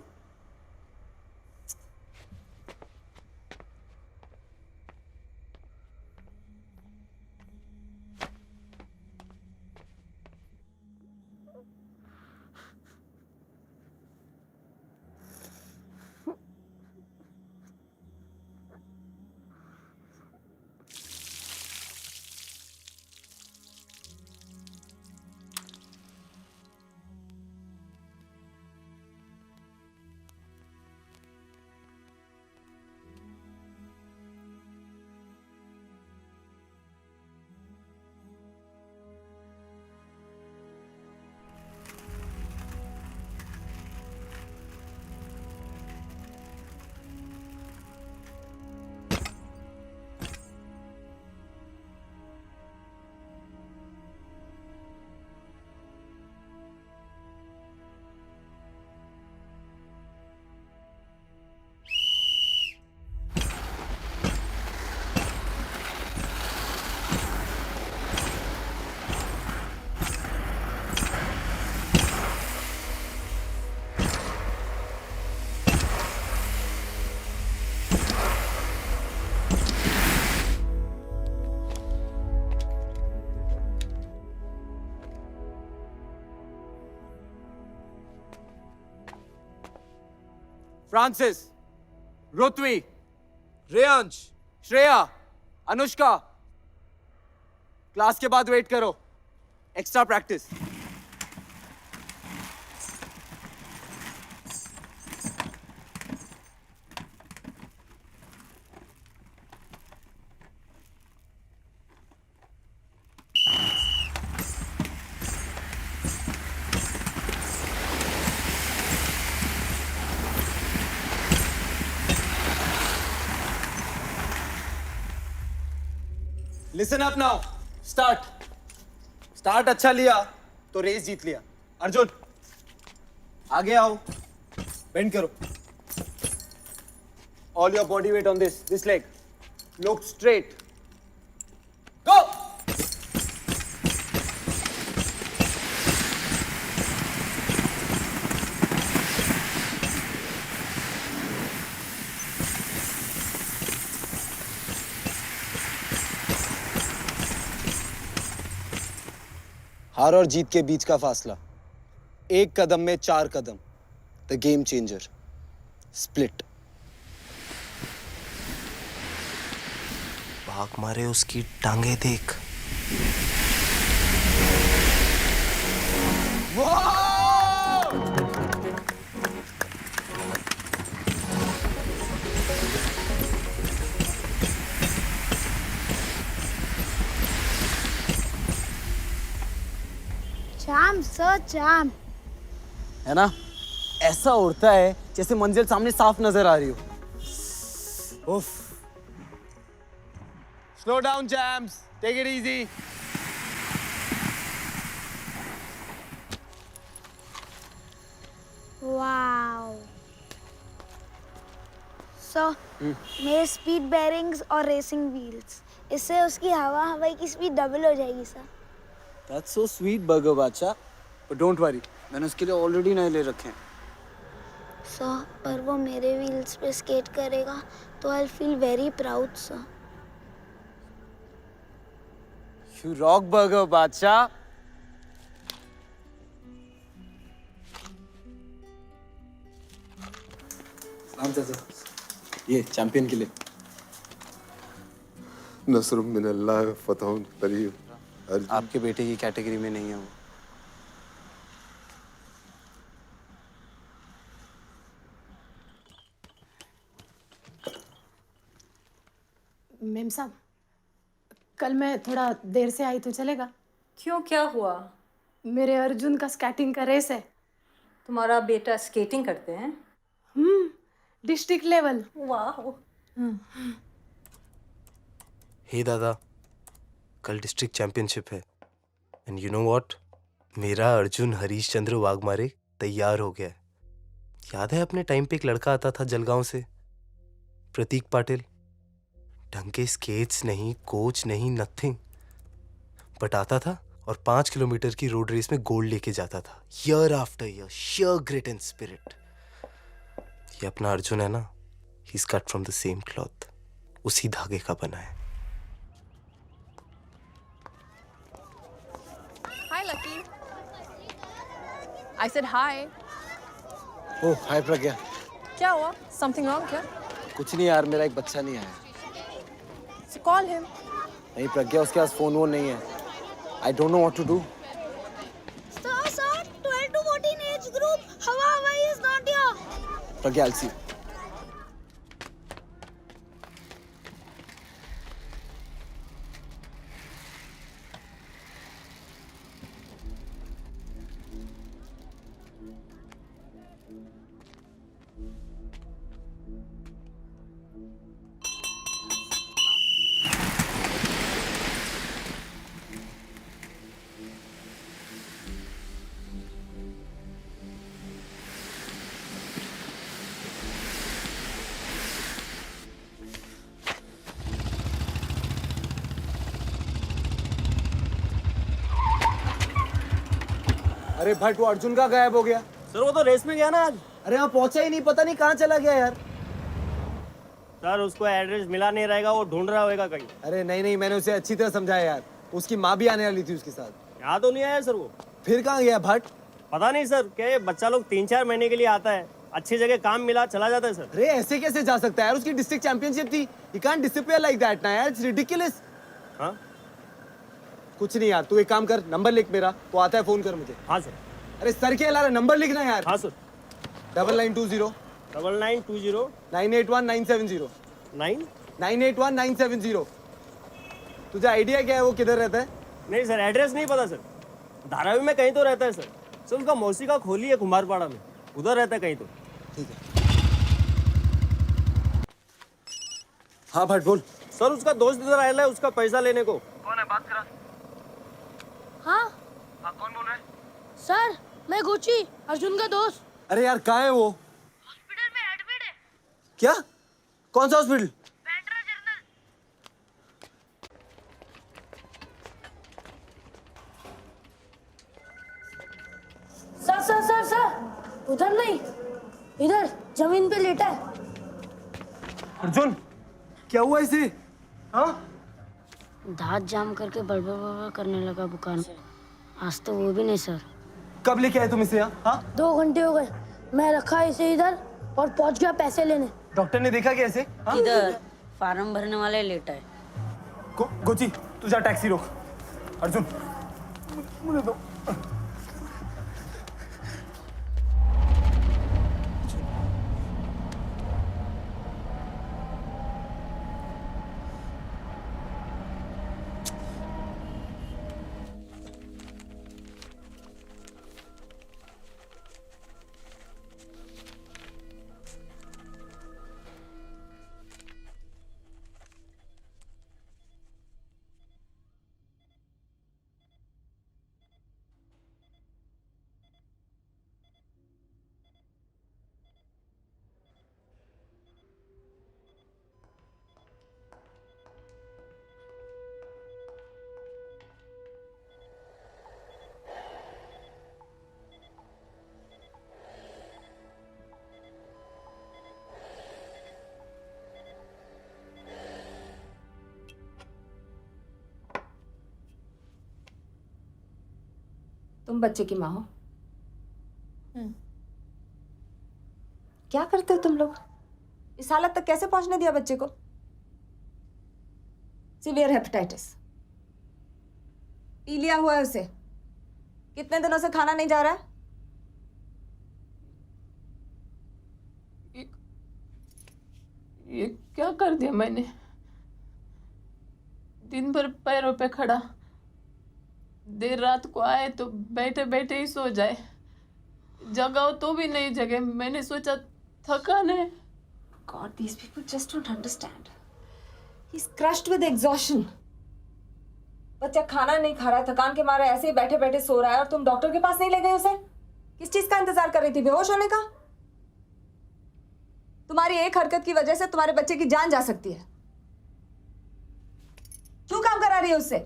फ्रांसिस, रुत्वी, रेयांश, श्रेया, अनुष्का, क्लास के बाद वेट करो, extra practice. Listen up now, start अच्छा लिया तो रेस जीत लिया। अर्जुन आगे आओ, बेंड करो। All your body weight on this leg, look straight, go. हार और जीत के बीच का फासला, एक कदम में 4 कदम। The game changer, split. भाग मारे उसकी टांगे देख। चाम सर चाम। है ना, ऐसा उड़ता है जैसे मंजिल सामने साफ नजर आ रही हो। उफ। Slow down champs, take it easy. Wow sir, मेरे स्पीड बेयरिंग्स और रेसिंग व्हील्स, इससे उसकी हवाई की स्पीड डबल हो जाएगी sir. That's so sweet, burger बादशाह। But don't worry, मैंने उसके लिए ऑलरेडी नए ले रखे हैं। सर, पर वो मेरे व्हील्स पे स्केट करेगा तो I feel very proud sir. You rock, burger बादशाह। सलाम चाचा, ये चैंपियन के लिए। नसर मिनल्लाह फतहुन करीब। आपके बेटे की कैटेगरी में नहीं है वो। मेम साहब, कल मैं थोड़ा देर से आई तो चलेगा? क्यों, क्या हुआ? मेरे अर्जुन का स्केटिंग का रेस है। तुम्हारा बेटा स्केटिंग करते हैं? District level. वाह। हे दादा, कल डिस्ट्रिक्ट चैंपियनशिप है एंड यू नो व्हाट, मेरा अर्जुन हरीश चंद्र वाघमारे तैयार हो गया है। याद है अपने टाइम पे एक लड़का आता था जलगांव से, प्रतीक पाटिल। ढंग के स्केट्स नहीं, कोच नहीं, नथिंग, बट आता था और 5 किलोमीटर की रोड रेस में गोल्ड लेके जाता था year after year. Sheer grit and spirit. ये अपना अर्जुन है ना, he is cut from the same cloth, उसी धागे का बना है। Hi, Lucky. I said hi. ओह, हाय प्रज्ञा। क्या हुआ? Something wrong क्या? कुछ नहीं यार, मेरा एक बच्चा नहीं आया। So call him. नहीं प्रज्ञा, उसके पास फोन वोन नहीं है। I don't know what to do. Sir, 12 to 14 age group, Hawaii is not here. Pragya, I'll see. अरे भट्ट, वो अर्जुन का गायब हो गया। सर वो तो रेस में गया ना आज। अरे यहाँ पहुंचा ही नहीं, पता नहीं कहाँ चला गया यार। सर उसको एड्रेस मिला नहीं रहेगा, वो ढूंढ रहा होगा कहीं। अरे नहीं नहीं, मैंने उसे अच्छी तरह समझाया यार। उसकी माँ भी आने वाली थी उसके साथ। यहाँ तो नहीं आया सर वो। फिर कहाँ गया भट्ट? पता नहीं सर, क्या ये बच्चा लोग 3-4 महीने के लिए आता है, अच्छी जगह काम मिला चला जाता है सर। अरे ऐसे कैसे जा सकता है यार, उसकी डिस्ट्रिक्ट चैंपियनशिप थी। You can't disappear like that ना यार, it's ridiculous। हाँ कुछ नहीं यार, तू एक काम कर, नंबर लिख मेरा, तो आता है फोन कर मुझे। हाँ सर। अरे सर क्या ला, नंबर लिखना यार। हाँ सर। 9920 9920 981 970। तुझे आइडिया क्या है वो किधर रहता है? नहीं सर, एड्रेस नहीं पता सर। धारावी में कहीं तो रहता है सर। सर उसका मौसी का खोली है कुमारपाड़ा में, उधर रहता है कहीं तो। ठीक है। हाँ भट्ट बोल। सर उसका दोस्त इधर आया है उसका पैसा लेने को। कौन है, बात करा। हाँ कौन बोल रहा है? सर मैं गुची, अर्जुन का दोस्त। अरे यार कहाँ है वो? हॉस्पिटल में एडमिट है। क्या? कौन सा हॉस्पिटल? बैंड्रा जनरल। सर उधर नहीं, इधर जमीन पे लेटा है। अर्जुन क्या हुआ इसे? हाँ दांत जाम करके बड़बड़ करने लगा बुखार से। आज तो वो भी नहीं सर। कब लेके आए तुम इसे यहाँ? हाँ 2 घंटे हो गए, मैं रखा इसे इधर और पहुंच गया पैसे लेने। डॉक्टर ने देखा कैसे? इधर फार्म भरने वाले लेटा है। गोची तू जा, टैक्सी रोक। अर्जुन मुझे दो। तुम बच्चे की माँ हो। क्या करते हो तुम लोग? इस हालत तक कैसे पहुंचने दिया बच्चे को? सीवियर हेपेटाइटिस, पी लिया हुआ है उसे। कितने दिनों से खाना नहीं जा रहा है? ये क्या कर दिया मैंने? दिन भर पैरों पे खड़ा, देर रात को आए तो बैठे बैठे ही सो जाए, जगाओ तो भी नहीं जगे। मैंने सोचा थकान है। God, these people just don't understand. He's crushed with exhaustion. बच्चा खाना नहीं खा रहा है, थकान के मारे ऐसे ही बैठे बैठे सो रहा है, और तुम डॉक्टर के पास नहीं ले गए उसे? किस चीज का इंतजार कर रही थी? बेहोश होने का? तुम्हारी एक हरकत की वजह से तुम्हारे बच्चे की जान जा सकती है। क्यों काम करा रही है उससे?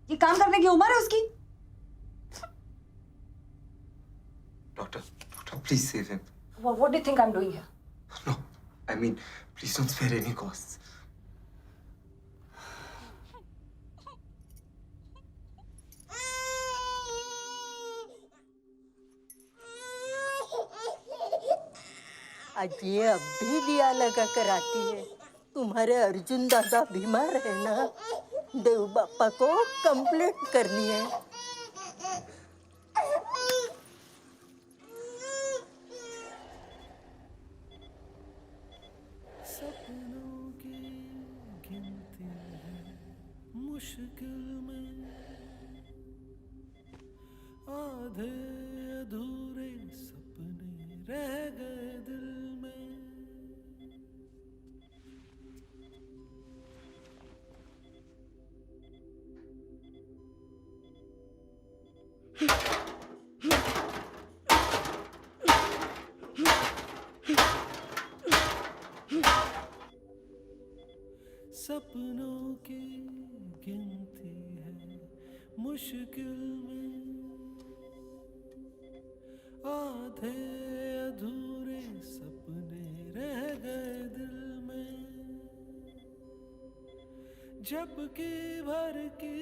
ये काम करने की उम्र है उसकी? Doctor, please save him. What do you think I'm doing here? No, I mean, please don't spare any costs. आज ये अब भी दिया लगा कर आती है। तुम्हारे अर्जुन दादा बीमार है ना, देव बापा को कंप्लेंट करनी है। सपनों की गिनती है मुश्किल में, आधे अधूरे सपने रह गए दिल में। सपनों की गिनती है मुश्किल में, आधे अधूरे सपने रह गए दिल में, जबकि भर की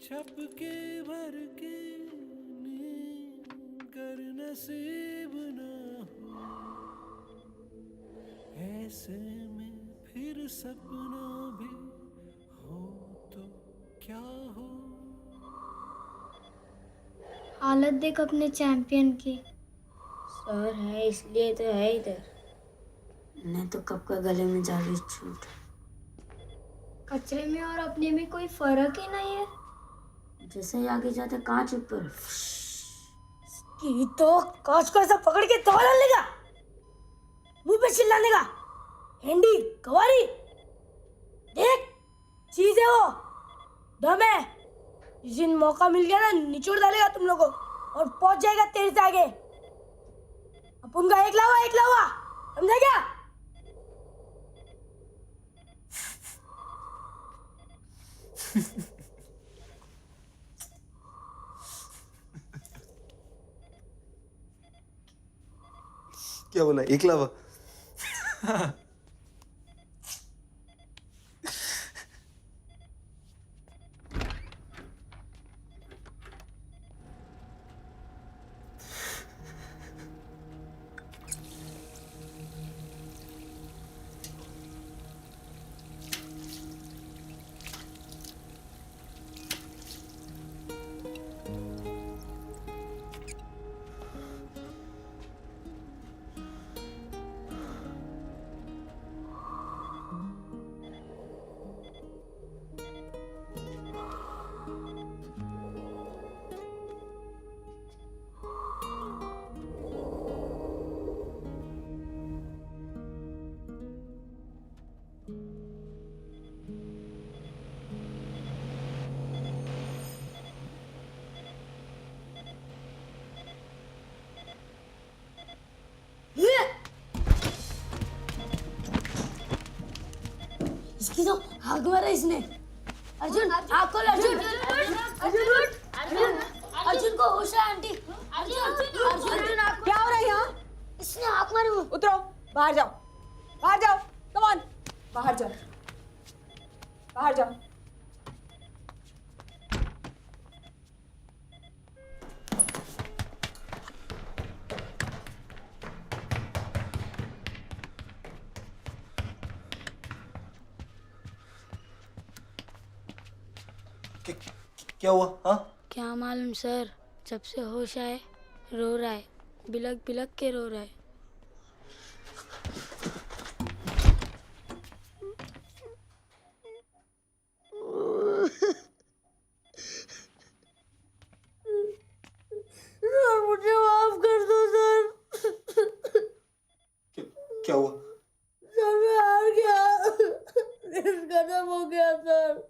झपके भर के नींद कर नसीब न हो, ऐसे में फिर सपना भी हो तो क्या हो। हालत देख अपने चैंपियन की। सर है इसलिए तो है इधर, नहीं तो कब का गले में जा रही छूट। कचरे में और अपने में कोई फर्क ही नहीं है। जैसे ही आगे जाते कांच ऊपर, कि तो कांच को ऐसा पकड़ के तवा डालने का, मुंह पे चिल्लाने का, हैंडी कवारी, देख चीज है वो, दम है। जिस दिन मौका मिल गया ना, निचोड़ डालेगा तुम लोगों को और पहुंच जाएगा तेरे से आगे। अपन का एक लावा, समझा क्या? क्या बोला? एकलावा? इसकी तो आग मारा इसने। अर्जुन आग खोल, अर्जुन अर्जुन को होश है आंटी। अर्जुन आग, क्या हो रहा है यहाँ? इसने आग मारी। उतरो, बाहर जाओ, बाहर जाओ, कम ऑन, बाहर जाओ, बाहर जाओ। क्या हुआ? हाँ, क्या मालूम सर, जब से होश आए रो रहा है, बिलक बिलक के रो रहा है। सर मुझे माफ कर दो सर। क्या हुआ? सर मैं हार गया, रेस खत्म हो गया सर।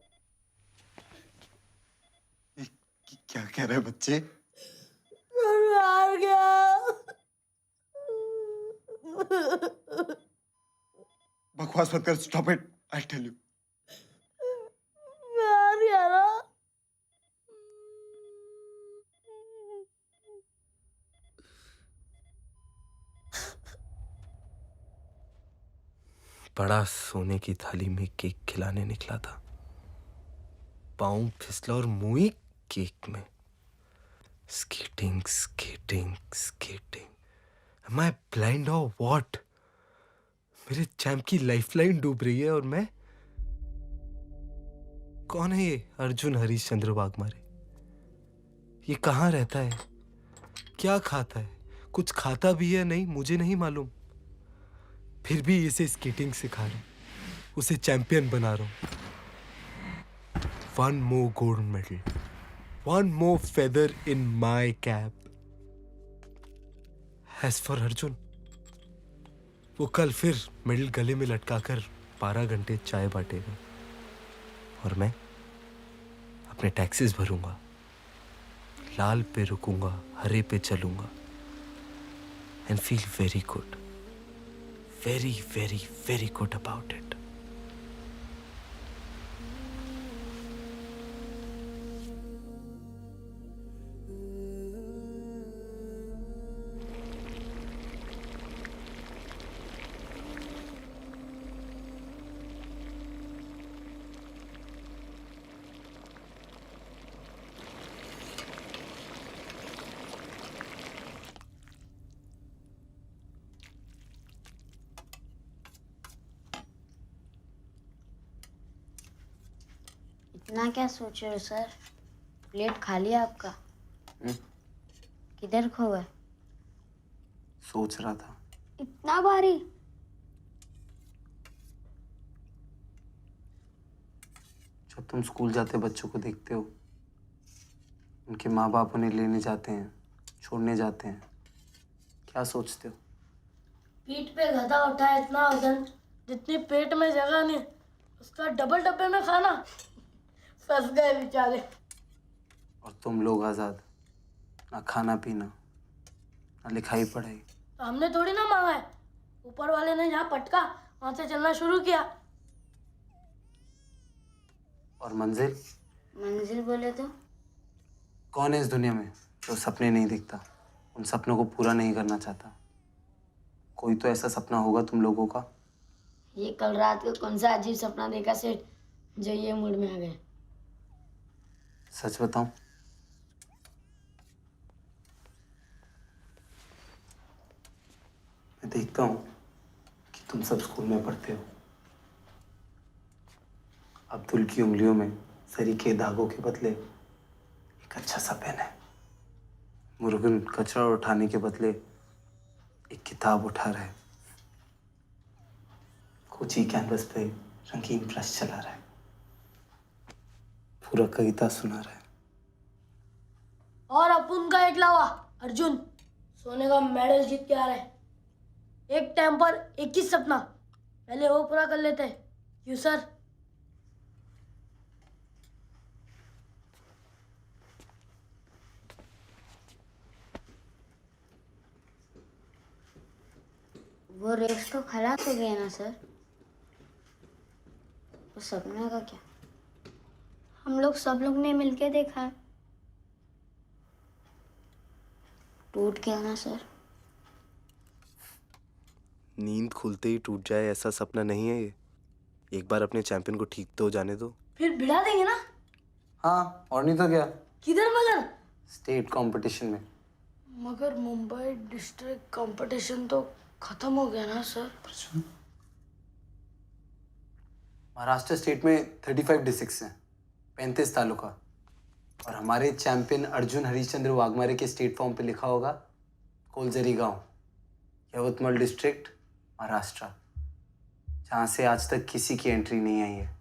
क्या कह रहे बच्चे? सर मैं हार गया। बकवास मत कर, stop it, I tell you. मैं हार गया ना। बड़ा सोने की थाली में केक खिलाने निकला था, पाँव फिसला और मुंह केक में। स्केटिंग स्केटिंग स्केटिंग, एम आई ब्लाइंड और व्हाट? मेरे चैंप की लाइफलाइन डूब रही है और मैं? कौन है ये अर्जुन हरीशचंद्र वाघमारे? ये कहाँ रहता है, क्या खाता है, कुछ खाता भी है नहीं मुझे नहीं मालूम, फिर भी इसे स्केटिंग सिखा रहा हूं, उसे चैंपियन बना रहा हूं। One more gold medal, one more feather in my cap. As for Arjun, वो कल फिर मेडल गले में लटकाकर 12 घंटे चाय बांटेगा और मैं अपने टैक्सेस भरूंगा, लाल पे रुकूंगा, हरे पे चलूंगा and feel very good, very, very, very good about it. इतना क्या सोच रहे हो सर? प्लेट खाली है आपका? किधर खो गए? सोच रहा था। इतना भारी? जब तुम स्कूल जाते बच्चों को देखते हो, उनके माँ बाप उन्हें लेने जाते हैं, छोड़ने जाते हैं, क्या सोचते हो? पीठ पे गधा उठाया, इतना वजन जितनी पेट में जगह नहीं, उसका डबल डब्बे में खाना। फंस गए बेचारे। और तुम लोग आजाद, ना खाना पीना, ना लिखाई पढ़ाई। तो हमने थोड़ी ना मांगा है, ऊपर वाले ने जहाँ पटका वहां से चलना शुरू किया। और मंजिल? मंजिल बोले तो? कौन है इस दुनिया में जो सपने नहीं दिखता, उन सपनों को पूरा नहीं करना चाहता? कोई तो ऐसा सपना होगा तुम लोगों का। ये कल रात को कौन सा अजीब सपना देखा सेठ जो ये मूड में आ गए? सच बताऊं, मैं देखता हूं कि तुम सब स्कूल में पढ़ते हो। अब्दुल की उंगलियों में सरी के दागों के बदले एक अच्छा सा पेन है। मुरुगन कचरा उठाने के बदले एक किताब उठा रहा है। कोची कैनवस पे रंगीन ब्रश चला रहा है, पूरा कविता सुना रहा है। और अपुन का एकलवा अर्जुन सोने का मेडल जीत के आ रहा है। एक टाइम पर एक ही सपना, पहले वो पूरा कर लेते हैं। क्यों सर? वो रेस तो खलास हो गया ना सर? वो सपने का क्या? हम लोग सब लोग ने मिलके देखा है, टूट गया ना सर? नींद खुलते ही टूट जाए ऐसा सपना नहीं है ये। एक बार अपने चैंपियन को ठीक तो जाने दो। फिर भिड़ा देंगे ना? हाँ, और नहीं तो क्या, किधर मगर? स्टेट कंपटीशन में। मगर मुंबई डिस्ट्रिक्ट कंपटीशन तो खत्म हो गया ना सर? महाराष्ट्र स्टेट में 35 डिस्ट्रिक्ट्स हैं, 35 तालुका, और हमारे चैंपियन अर्जुन हरीशचंद्र वाघमारे के स्टेट फॉर्म पे लिखा होगा कोलजरी गांव, यवतमाल डिस्ट्रिक्ट, महाराष्ट्र, जहाँ से आज तक किसी की एंट्री नहीं आई है।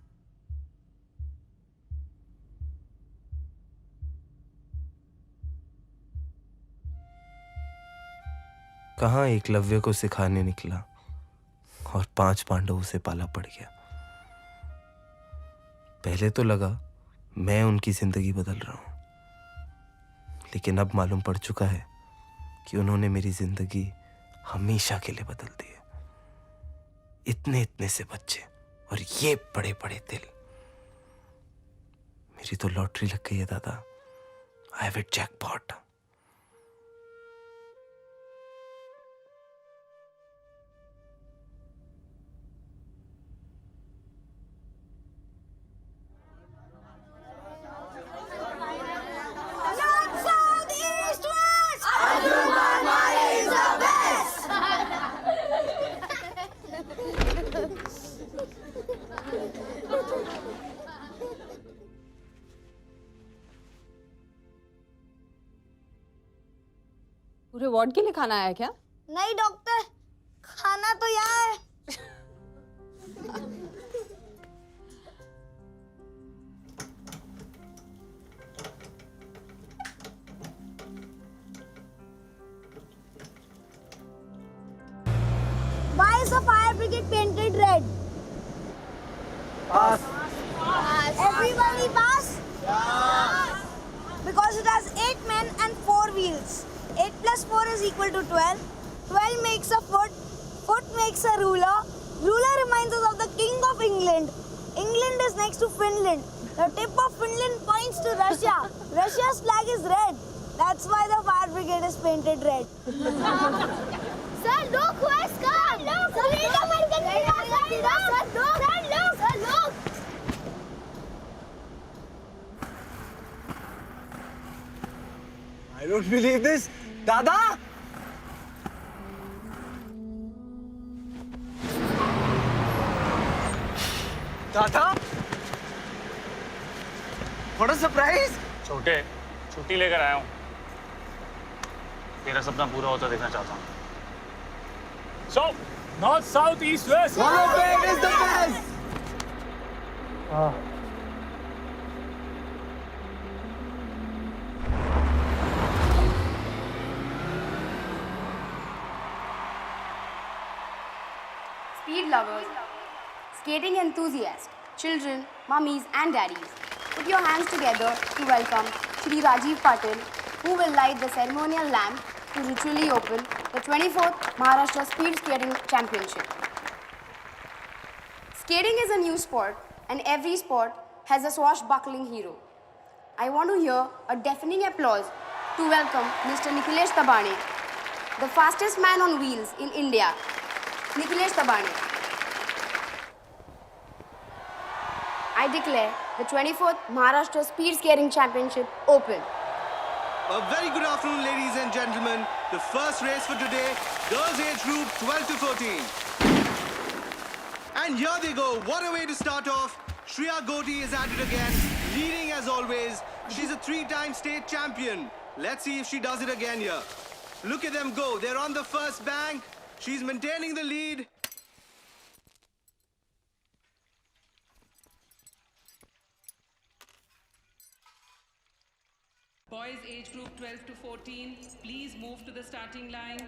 कहाँ एकलव्य को सिखाने निकला और 5 पांडवों से पाला पड़ गया। पहले तो लगा मैं उनकी जिंदगी बदल रहा हूं, लेकिन अब मालूम पड़ चुका है कि उन्होंने मेरी जिंदगी हमेशा के लिए बदल दी है। इतने इतने से बच्चे और ये बड़े बड़े दिल। मेरी तो लॉटरी लग गई है दादा। I have it jackpot. पूरे वार्ड के लिए खाना आया क्या? नहीं डॉक्टर, खाना तो यहाँ है। Why is the fire brigade painted red? Pass. Everybody pass? Because it has 8 men and 4 wheels. 8 plus 4 is equal to 12. 12 makes a foot. Foot makes a ruler. Ruler reminds us of the King of England. England is next to Finland. The tip of Finland points to Russia. Russia's flag is red. That's why the fire brigade is painted red. Sir, look who has come! Look! Sir, look! Sir, look! Sir, look! Sir, look! I don't believe this. Dada! Dada! What a surprise! छोटे, छुट्टी लेकर आया हूँ। तेरा सपना पूरा होता देखना चाहता हूँ। So, north, south, east, west. Monopaid is the best! Speed lovers, skating enthusiasts, children, mummies and daddies, put your hands together to welcome Shri Rajiv Patil, who will light the ceremonial lamp to ritually open the 24th Maharashtra Speed Skating Championship. Skating is a new sport and every sport has a swashbuckling hero. I want to hear a deafening applause to welcome Mr. Nikhilesh Tabane, the fastest man on wheels in India. Nikhilesh Tabane. I declare the 24th Maharashtra Speed Skating Championship open. A very good afternoon, ladies and gentlemen. The first race for today, girls age group 12 to 14. And here they go. What a way to start off. Shreya Goti is at it again, leading as always. She's a 3-time state champion. Let's see if she does it again here. Look at them go. They're on the first bank. She's maintaining the lead. Boys age group 12 to 14, please move to the starting line.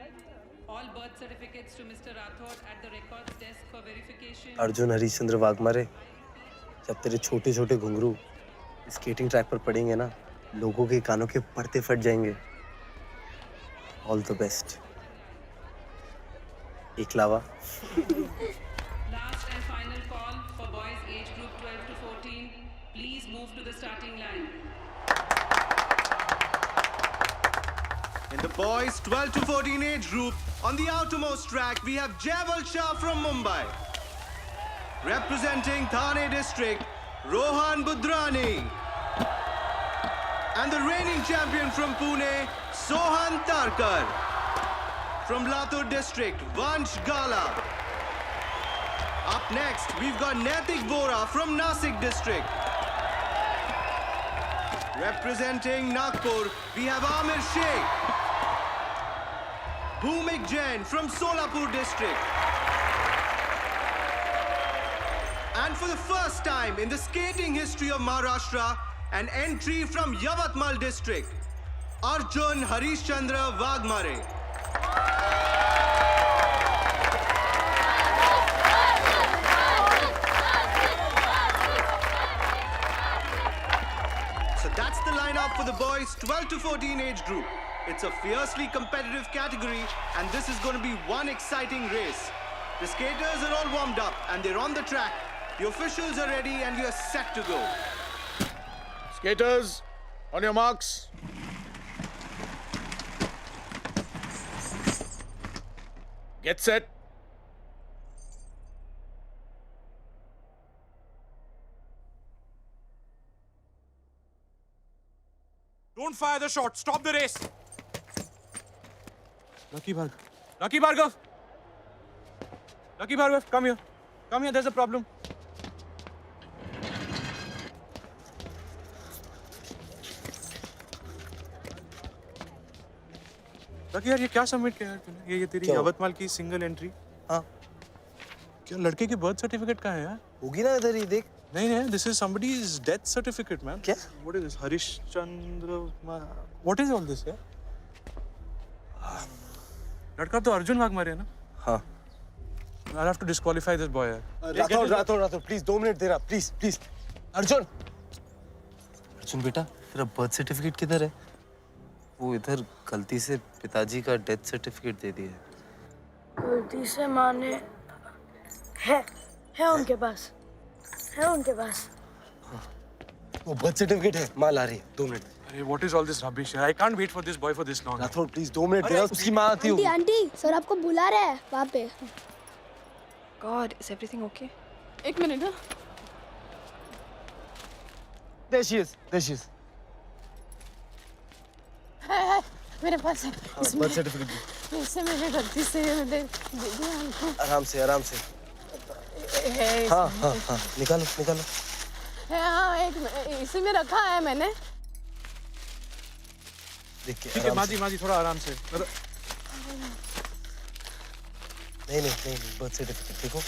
All birth certificates to Mr. Rathod at the records desk for verification. Arjun Harishchandra Waghmare, जब तेरे छोटे छोटे घुंघरू skating track पर पड़ेंगे ना, लोगों के कानों के पर्दे फट जाएंगे। All the best. Eklavya. Last and final call for boys age group 12 to 14. Please move to the starting line. In the boys 12 to 14 age group, on the outermost track, we have Jaival Shah from Mumbai. Representing Thane district, Rohan Budrani. And the reigning champion from Pune, Sohan Tarkar. From Latur district, Vansh Gala. Up next, we've got Naitik Vora from Nasik district. Representing Nagpur, we have Amir Sheikh. Bhumik Jain from Solapur district. And for the first time in the skating history of Maharashtra, an entry from Yavatmal district, Arjun Harishchandra Wagmare. So that's the lineup for the boys 12 to 14 age group. It's a fiercely competitive category, and this is going to be one exciting race. The skaters are all warmed up and they're on the track. The officials are ready and you're set to go. Skaters, on your marks. Get set. Don't fire the shot. Stop the race. Lucky Bhargav. Lucky Bhargav. Lucky Bhargav, come here. Come here, there's a problem. Lucky यार ये क्या submit किया यार तूने? ये तेरी यवतमाल की single entry. हाँ। क्या लड़के की बर्थ सर्टिफिकेट कहाँ है यार? होगी ना इधर ही देख। नहीं, this is somebody's death certificate, man. क्या? What is this? Harishchandra. What is all this, यार? लड़का तो अर्जुन वाघमारे है ना? हाँ। I'll have to disqualify this boy, यार। राठौर, please 2 मिनट दे रहा, please. अर्जुन बेटा, तेरा बर्थ सर्टिफिकेट किधर है? वो इधर गलती से पिताजी का डेथ सर्टिफिकेट दे दिया है। गलती से माँ ने है उनके पास। वो बर्थ सर्टिफिकेट है, माँ ला रही है। 2 मिनट। अरे what is all this rubbish? I can't wait for this boy for this long. Rathore please 2 minute दे रहा, उसकी माँ आती होगी। आंटी सर आपको बुला रहे हैं वहाँ पे। God, is everything okay? एक मिनट हाँ। There she is. है मेरे पास है। बर्थ सर्टिफिकेट इससे मैंने गलती से दे दिया हमको। आराम से। है हाँ, निकालो। है हाँ, एक इसी में रखा है मैंने। देख के ठीक है माजी थोड़ा आराम से। नहीं बर्थ सर्टिफिकेट देखो।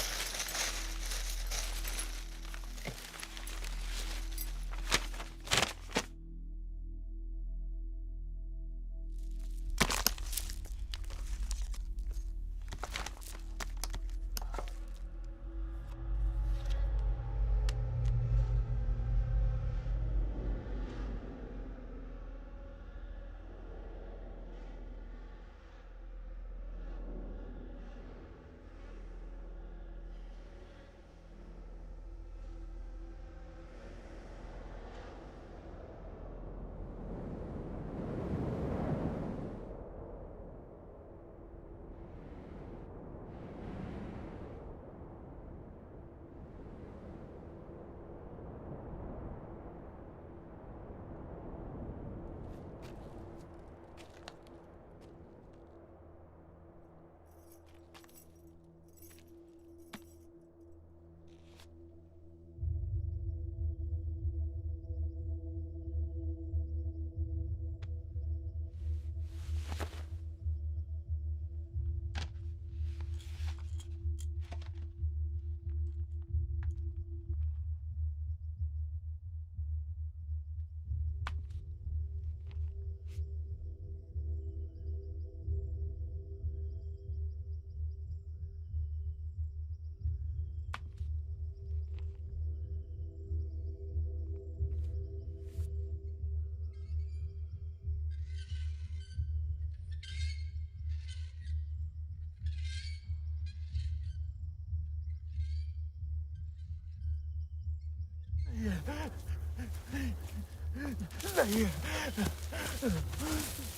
नहीं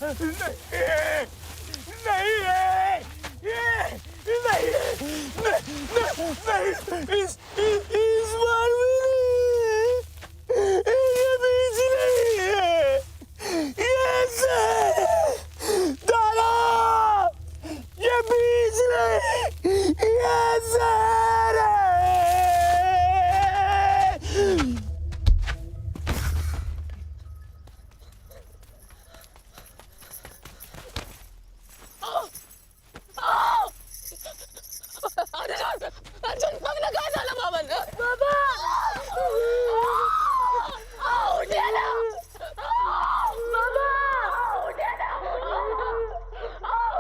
नहीं है ये नहीं नहीं इस बार भी नहीं ये बीच नहीं है ये सर दादा ये बीच नहीं ये सर अर्जुन पगला काय झालं बाबांना बाबा उठ्या ना बाबा उठ्या ना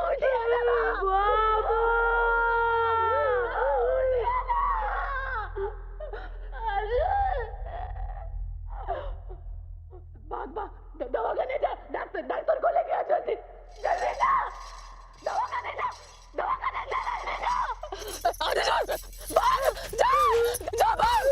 उठ्या ना बाबा अर्जुन भाग दवाखाने जा डॉक्टर को लेके आ जल्दी जल्दी ना दवाखाने जा अर्जुन भाग जा भाग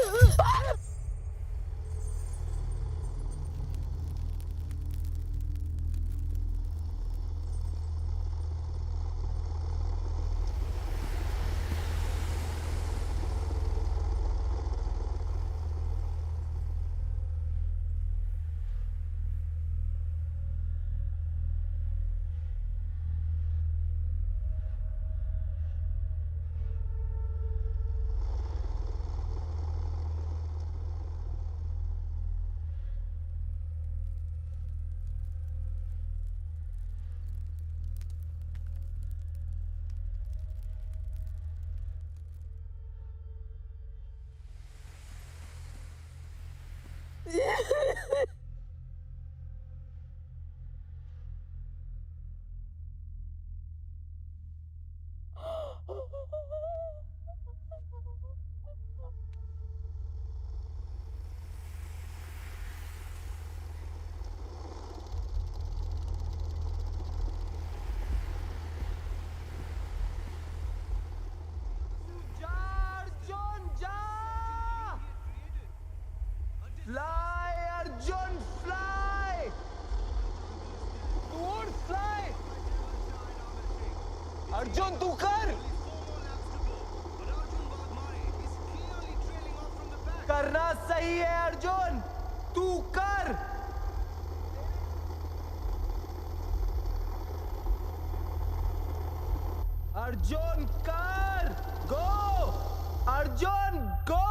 Fly, Arjun, fly! तू उड़, fly! अर्जुन तू कर! करना सही है अर्जुन! तू कर! अर्जुन कर! Go! अर्जुन go!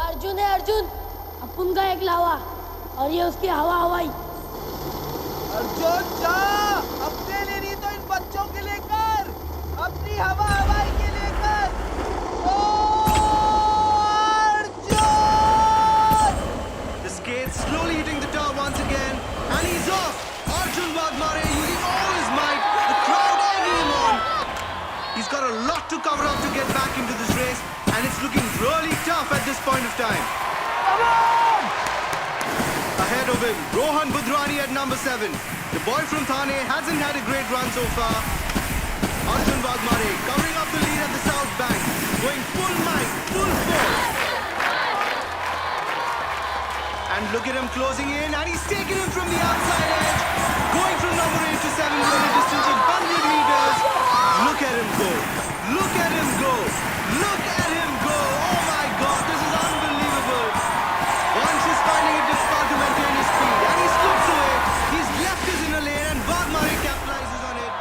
अर्जुन है अर्जुन अपन का एक लावा और ये उसकी हवा हवाई अर्जुन जा अपने लिए नहीं तो इन बच्चों के लिए कर अपनी हवा हवाई के लिए कर ओ Arjun The skates slowly hitting the tar once again and he's off. Arjun Wagmare using all his might. The crowd egging him on. He's got a lot to cover up to get back into this race and it's looking really tough at this point of time. Ahead of him, Rohan Budrani at number 7. The boy from Thane hasn't had a great run so far. Arjun Wagmare covering up the lead at the south bank, going full might, full force. And look at him closing in, and he's taken him from the outside edge, going from number 8 to 7 in a distance of 100 meters. Look at him go! Look at him go! Look at him go! Oh my God, this is unbelievable! Vansh is finding it difficult to maintain his speed, and he slips away. He's left his inner lane, and Wagmare capitalizes on it,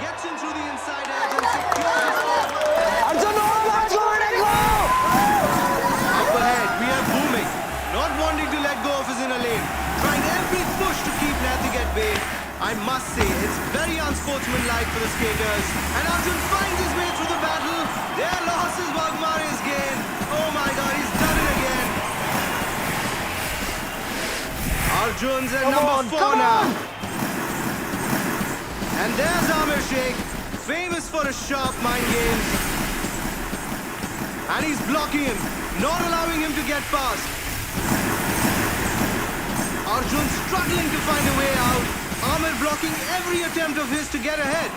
gets in through the inside edge, and secures his spot. Arjun, Up ahead, we have Booming, not wanting to let go of his inner lane, trying every push to keep Nathig at bay. I must say, it's very unsportsmanlike for the skaters. And Arjun finds his way through the battle. Their loss is Wagmare's gain. Oh my God, he's done it again. Arjun's at number 4 now. And there's Amir Sheikh, famous for his sharp mind games. And he's blocking him, not allowing him to get past. Arjun struggling to find a way out. Amir blocking every attempt of his to get ahead.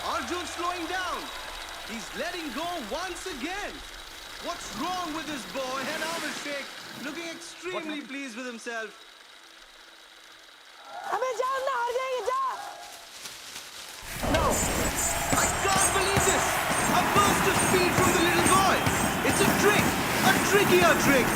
Arjun slowing down. He's letting go once again. What's wrong with this boy? And Amir Sheikh looking extremely pleased with himself. अबे जाओ ना, हार जाएंगे, जा। No! I can't believe this! A burst of speed from the little boy! It's a trick! A trickier trick!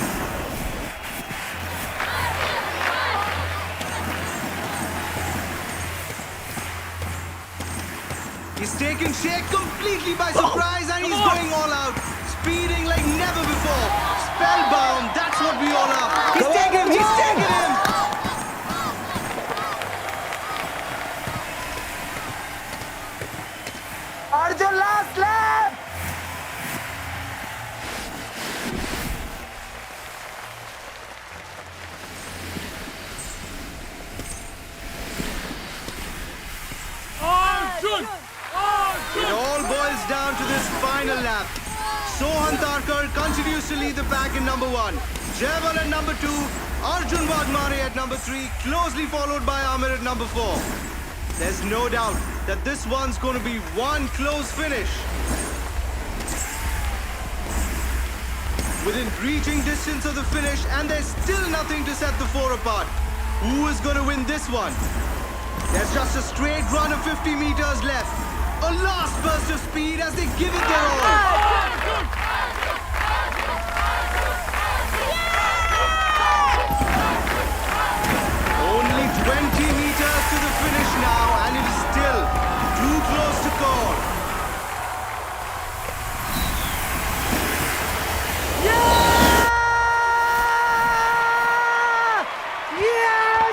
He's taken Sheikh completely by surprise and he's going all out. Speeding like never before. Spellbound, that's what we all are. He's taken him! He's taken him! Arjun, last lap! Arjun! It all boils down to this final lap. Sohan Tarkar continues to lead the pack in number 1. Jaiwal at number 2. Arjun Wagmare at number 3. Closely followed by Amir at number 4. There's no doubt that this one's going to be one close finish. Within reaching distance of the finish, and there's still nothing to set the 4 apart. Who is going to win this one? There's just a straight run of 50 meters left. A last burst of speed as they give it their all. Only 20 meters to the finish now, and it is still too close to call. Yes! Yes!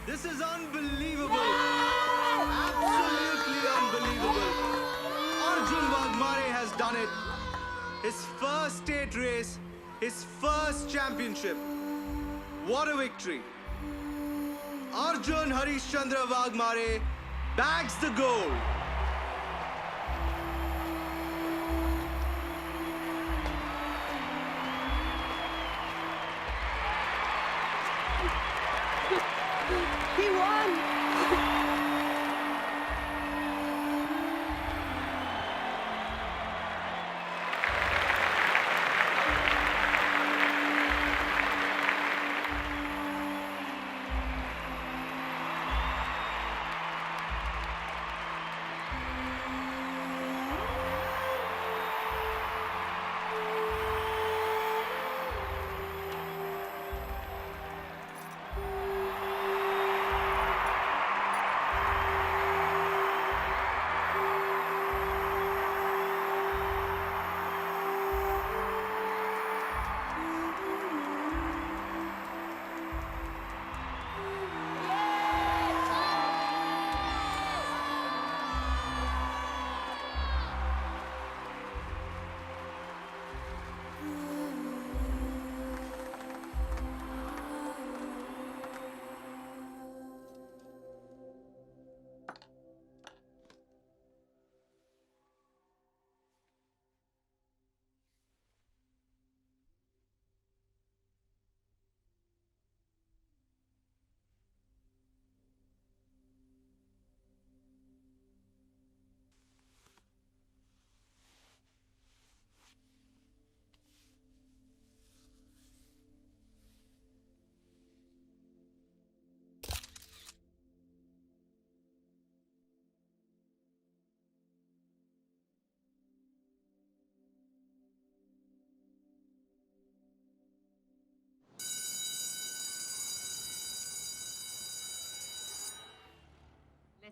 This is unbelievable. Absolutely unbelievable. Arjun Wagmare has done it. His first state race, his first championship. What a victory. Arjun Harishchandra Wagmare bags the gold. He won!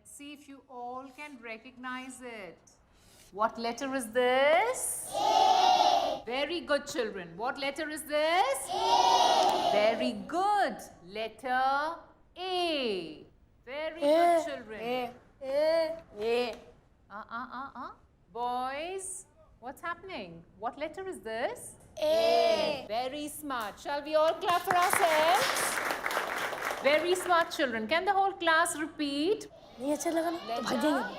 Let's see if you all can recognize it. What letter is this? A. Very good, children. What letter is this? A. Very good. Letter A. Very good, children. A. Boys, what's happening? What letter is this? A. Very smart. Shall we all clap for ourselves? Very smart, children. Can the whole class repeat? नहीं अच्छा लगा ना तो भाग जाएंगे।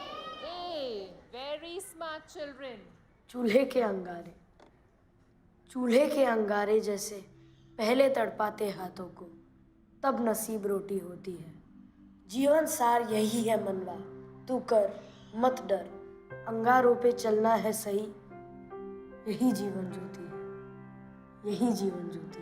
A. Very smart, children. चूल्हे के अंगारे, चूल्हे के अंगारे जैसे पहले तड़पाते हाथों को, तब नसीब रोटी होती है। जीवन सार यही है मनवा, तू कर मत डर, अंगारों पे चलना है सही, यही जीवन ज्योति है, यही जीवन ज्योति है।